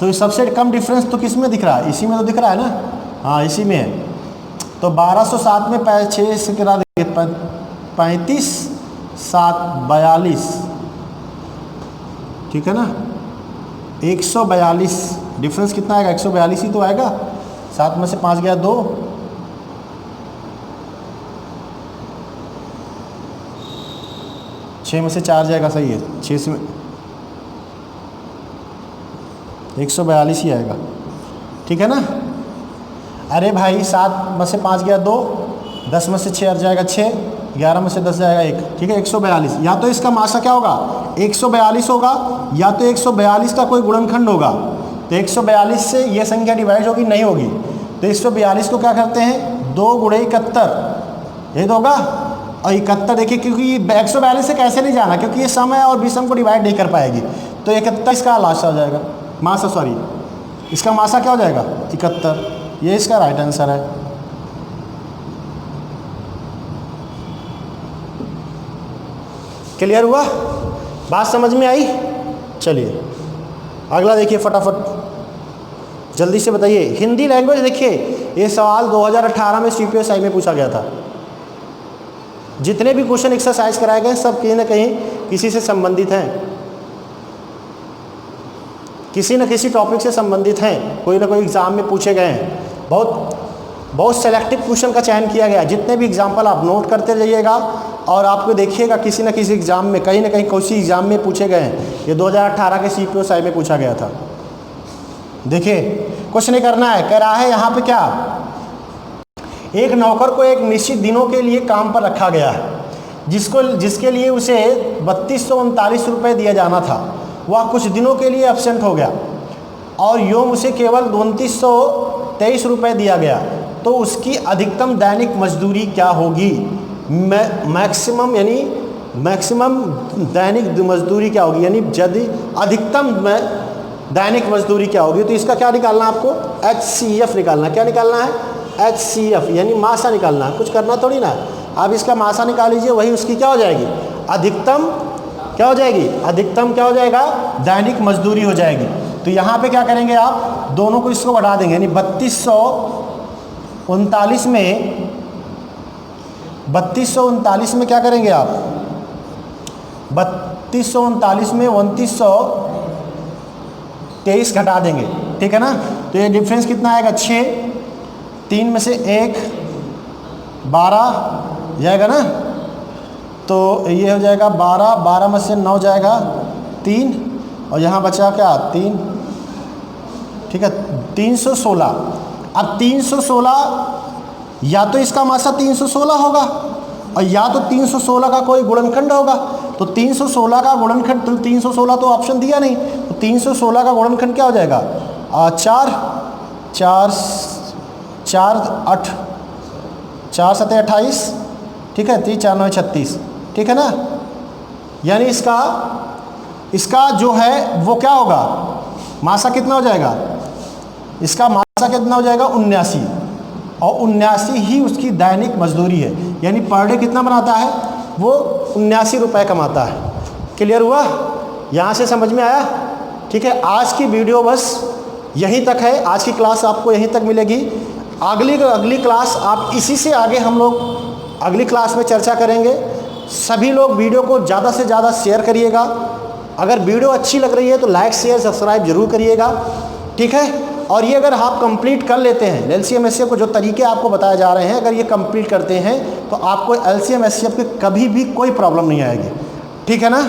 तो सबसे कम डिफरेंस तो किस में दिख रहा है, इसी में तो दिख रहा है ना, हाँ इसी में है। तो 1207 में 6 से करा देंगे 35, 7, 42, ठीक है ना, 142। डिफरेंस कितना आएगा, 142 ही तो आएगा। 7 में से 5 गया 2, 6 में से 4 जाएगा, सही है, 6 से 142 ही आएगा, ठीक है ना। अरे भाई 7 में से 5 गया 2, 10 में से 6 जाएगा 6, 11 में से 10 जाएगा 1, ठीक है 142। या तो इसका मासा क्या होगा 142 होगा, या तो 142 का कोई गुणनखंड होगा। तो 142 से ये संख्या डिवाइड होगी, नहीं होगी, तो 142 को क्या करते हैं 2 × 71, यही तो होगा। और 71 देखिए, क्योंकि 142 से कैसे नहीं जाना, क्योंकि ये सम है और विषम को डिवाइड नहीं कर पाएगी, तो 71 इसका लास्ट हो जाएगा, मासा, सॉरी इसका मासा क्या हो जाएगा 71, ये इसका राइट आंसर है। क्लियर हुआ, बात समझ में आई? चलिए अगला देखिए फटाफट, जल्दी से बताइए। हिंदी लैंग्वेज, देखिए ये सवाल 2018 में CPSI में पूछा गया था। जितने भी क्वेश्चन एक्सरसाइज कराए गए सब कहीं ना कहीं किसी से संबंधित हैं, किसी न किसी टॉपिक से संबंधित हैं, कोई ना कोई एग्ज़ाम में पूछे गए हैं। बहुत सेलेक्टिव क्वेश्चन का चयन किया गया। जितने भी एग्जाम्पल आप नोट करते जाइएगा और आपको देखिएगा किसी न किसी एग्ज़ाम में, कहीं ना कहीं किसी एग्ज़ाम में पूछे गए हैं। ये 2018 के CPSI में पूछा गया था। देखिए कुछ नहीं करना है, कह रहा है यहाँ पे क्या, एक नौकर को एक निश्चित दिनों के लिए काम पर रखा गया है, जिसके लिए उसे 3239 रुपये दिया जाना था। वह कुछ दिनों के लिए एब्सेंट हो गया और योम उसे केवल 2923 रुपये दिया गया, तो उसकी अधिकतम दैनिक मजदूरी क्या होगी। मैक्सिमम दैनिक मजदूरी क्या होगी, यानी यदि अधिकतम दैनिक मजदूरी क्या होगी। तो इसका क्या निकालना है आपको, HCF निकालना। क्या निकालना है, HCF, यानी मासा निकालना है, कुछ करना थोड़ी ना। आप इसका मासा निकाल लीजिए, वही उसकी क्या हो जाएगी, अधिकतम क्या हो जाएगी, अधिकतम क्या हो जाएगा, दैनिक मजदूरी हो जाएगी। तो यहाँ पे क्या करेंगे आप, दोनों को इसको बढ़ा देंगे, यानी 3239 में क्या करेंगे आप, 3239 में 2923 घटा देंगे, ठीक है ना। तो ये डिफरेंस कितना आएगा, 6, 3 में से 1 12 जाएगा ना, तो ये हो जाएगा 12, 12 में से 9 जाएगा 3, और यहाँ बचा क्या 3, ठीक है 316। अब 316 या तो इसका मासा 316 होगा और या तो 316 का कोई गुणनखंड होगा। तो 316 का गुणनखंड, तो 316 तो ऑप्शन दिया नहीं, तो 316 का गुणनखंड क्या हो जाएगा? 4 4 4 8 4 7 28, ठीक है, 3 4 9 36, ठीक है ना। यानी इसका जो है वो क्या होगा, मासा कितना हो जाएगा? इसका मासा कितना हो जाएगा? 79, और 79 ही उसकी दैनिक मजदूरी है। यानी पर डे कितना बनाता है वो? 79 रुपये कमाता है। क्लियर हुआ? यहाँ से समझ में आया? ठीक है, आज की वीडियो बस यहीं तक है। आज की क्लास आपको यहीं तक मिलेगी। अगली क्लास आप इसी से आगे हम लोग अगली क्लास में चर्चा करेंगे। सभी लोग वीडियो को ज़्यादा से ज़्यादा शेयर करिएगा। अगर वीडियो अच्छी लग रही है तो लाइक शेयर सब्सक्राइब जरूर करिएगा, ठीक है। और ये अगर आप कंप्लीट कर लेते हैं एलसीएम एचसीएफ को, जो तरीके आपको बताए जा रहे हैं, अगर ये कंप्लीट करते हैं तो आपको एलसीएम एचसीएफ की कभी भी कोई प्रॉब्लम नहीं आएगी, ठीक है ना।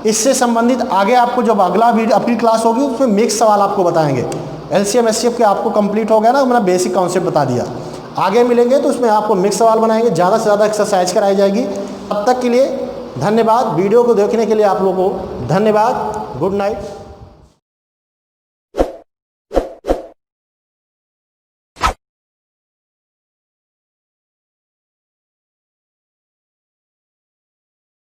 इससे संबंधित आगे आपको जब अगली क्लास होगी उसमें मिक्स सवाल आपको बताएंगे। एलसीएम एचसीएफ के आपको कंप्लीट हो गया ना, मैंने बेसिक कॉन्सेप्ट बता दिया। आगे मिलेंगे तो उसमें आपको मिक्स सवाल बनाएंगे, ज़्यादा से ज़्यादा एक्सरसाइज कराई जाएगी। तब तक के लिए धन्यवाद। वीडियो को देखने के लिए आप लोगों को धन्यवाद। Good night.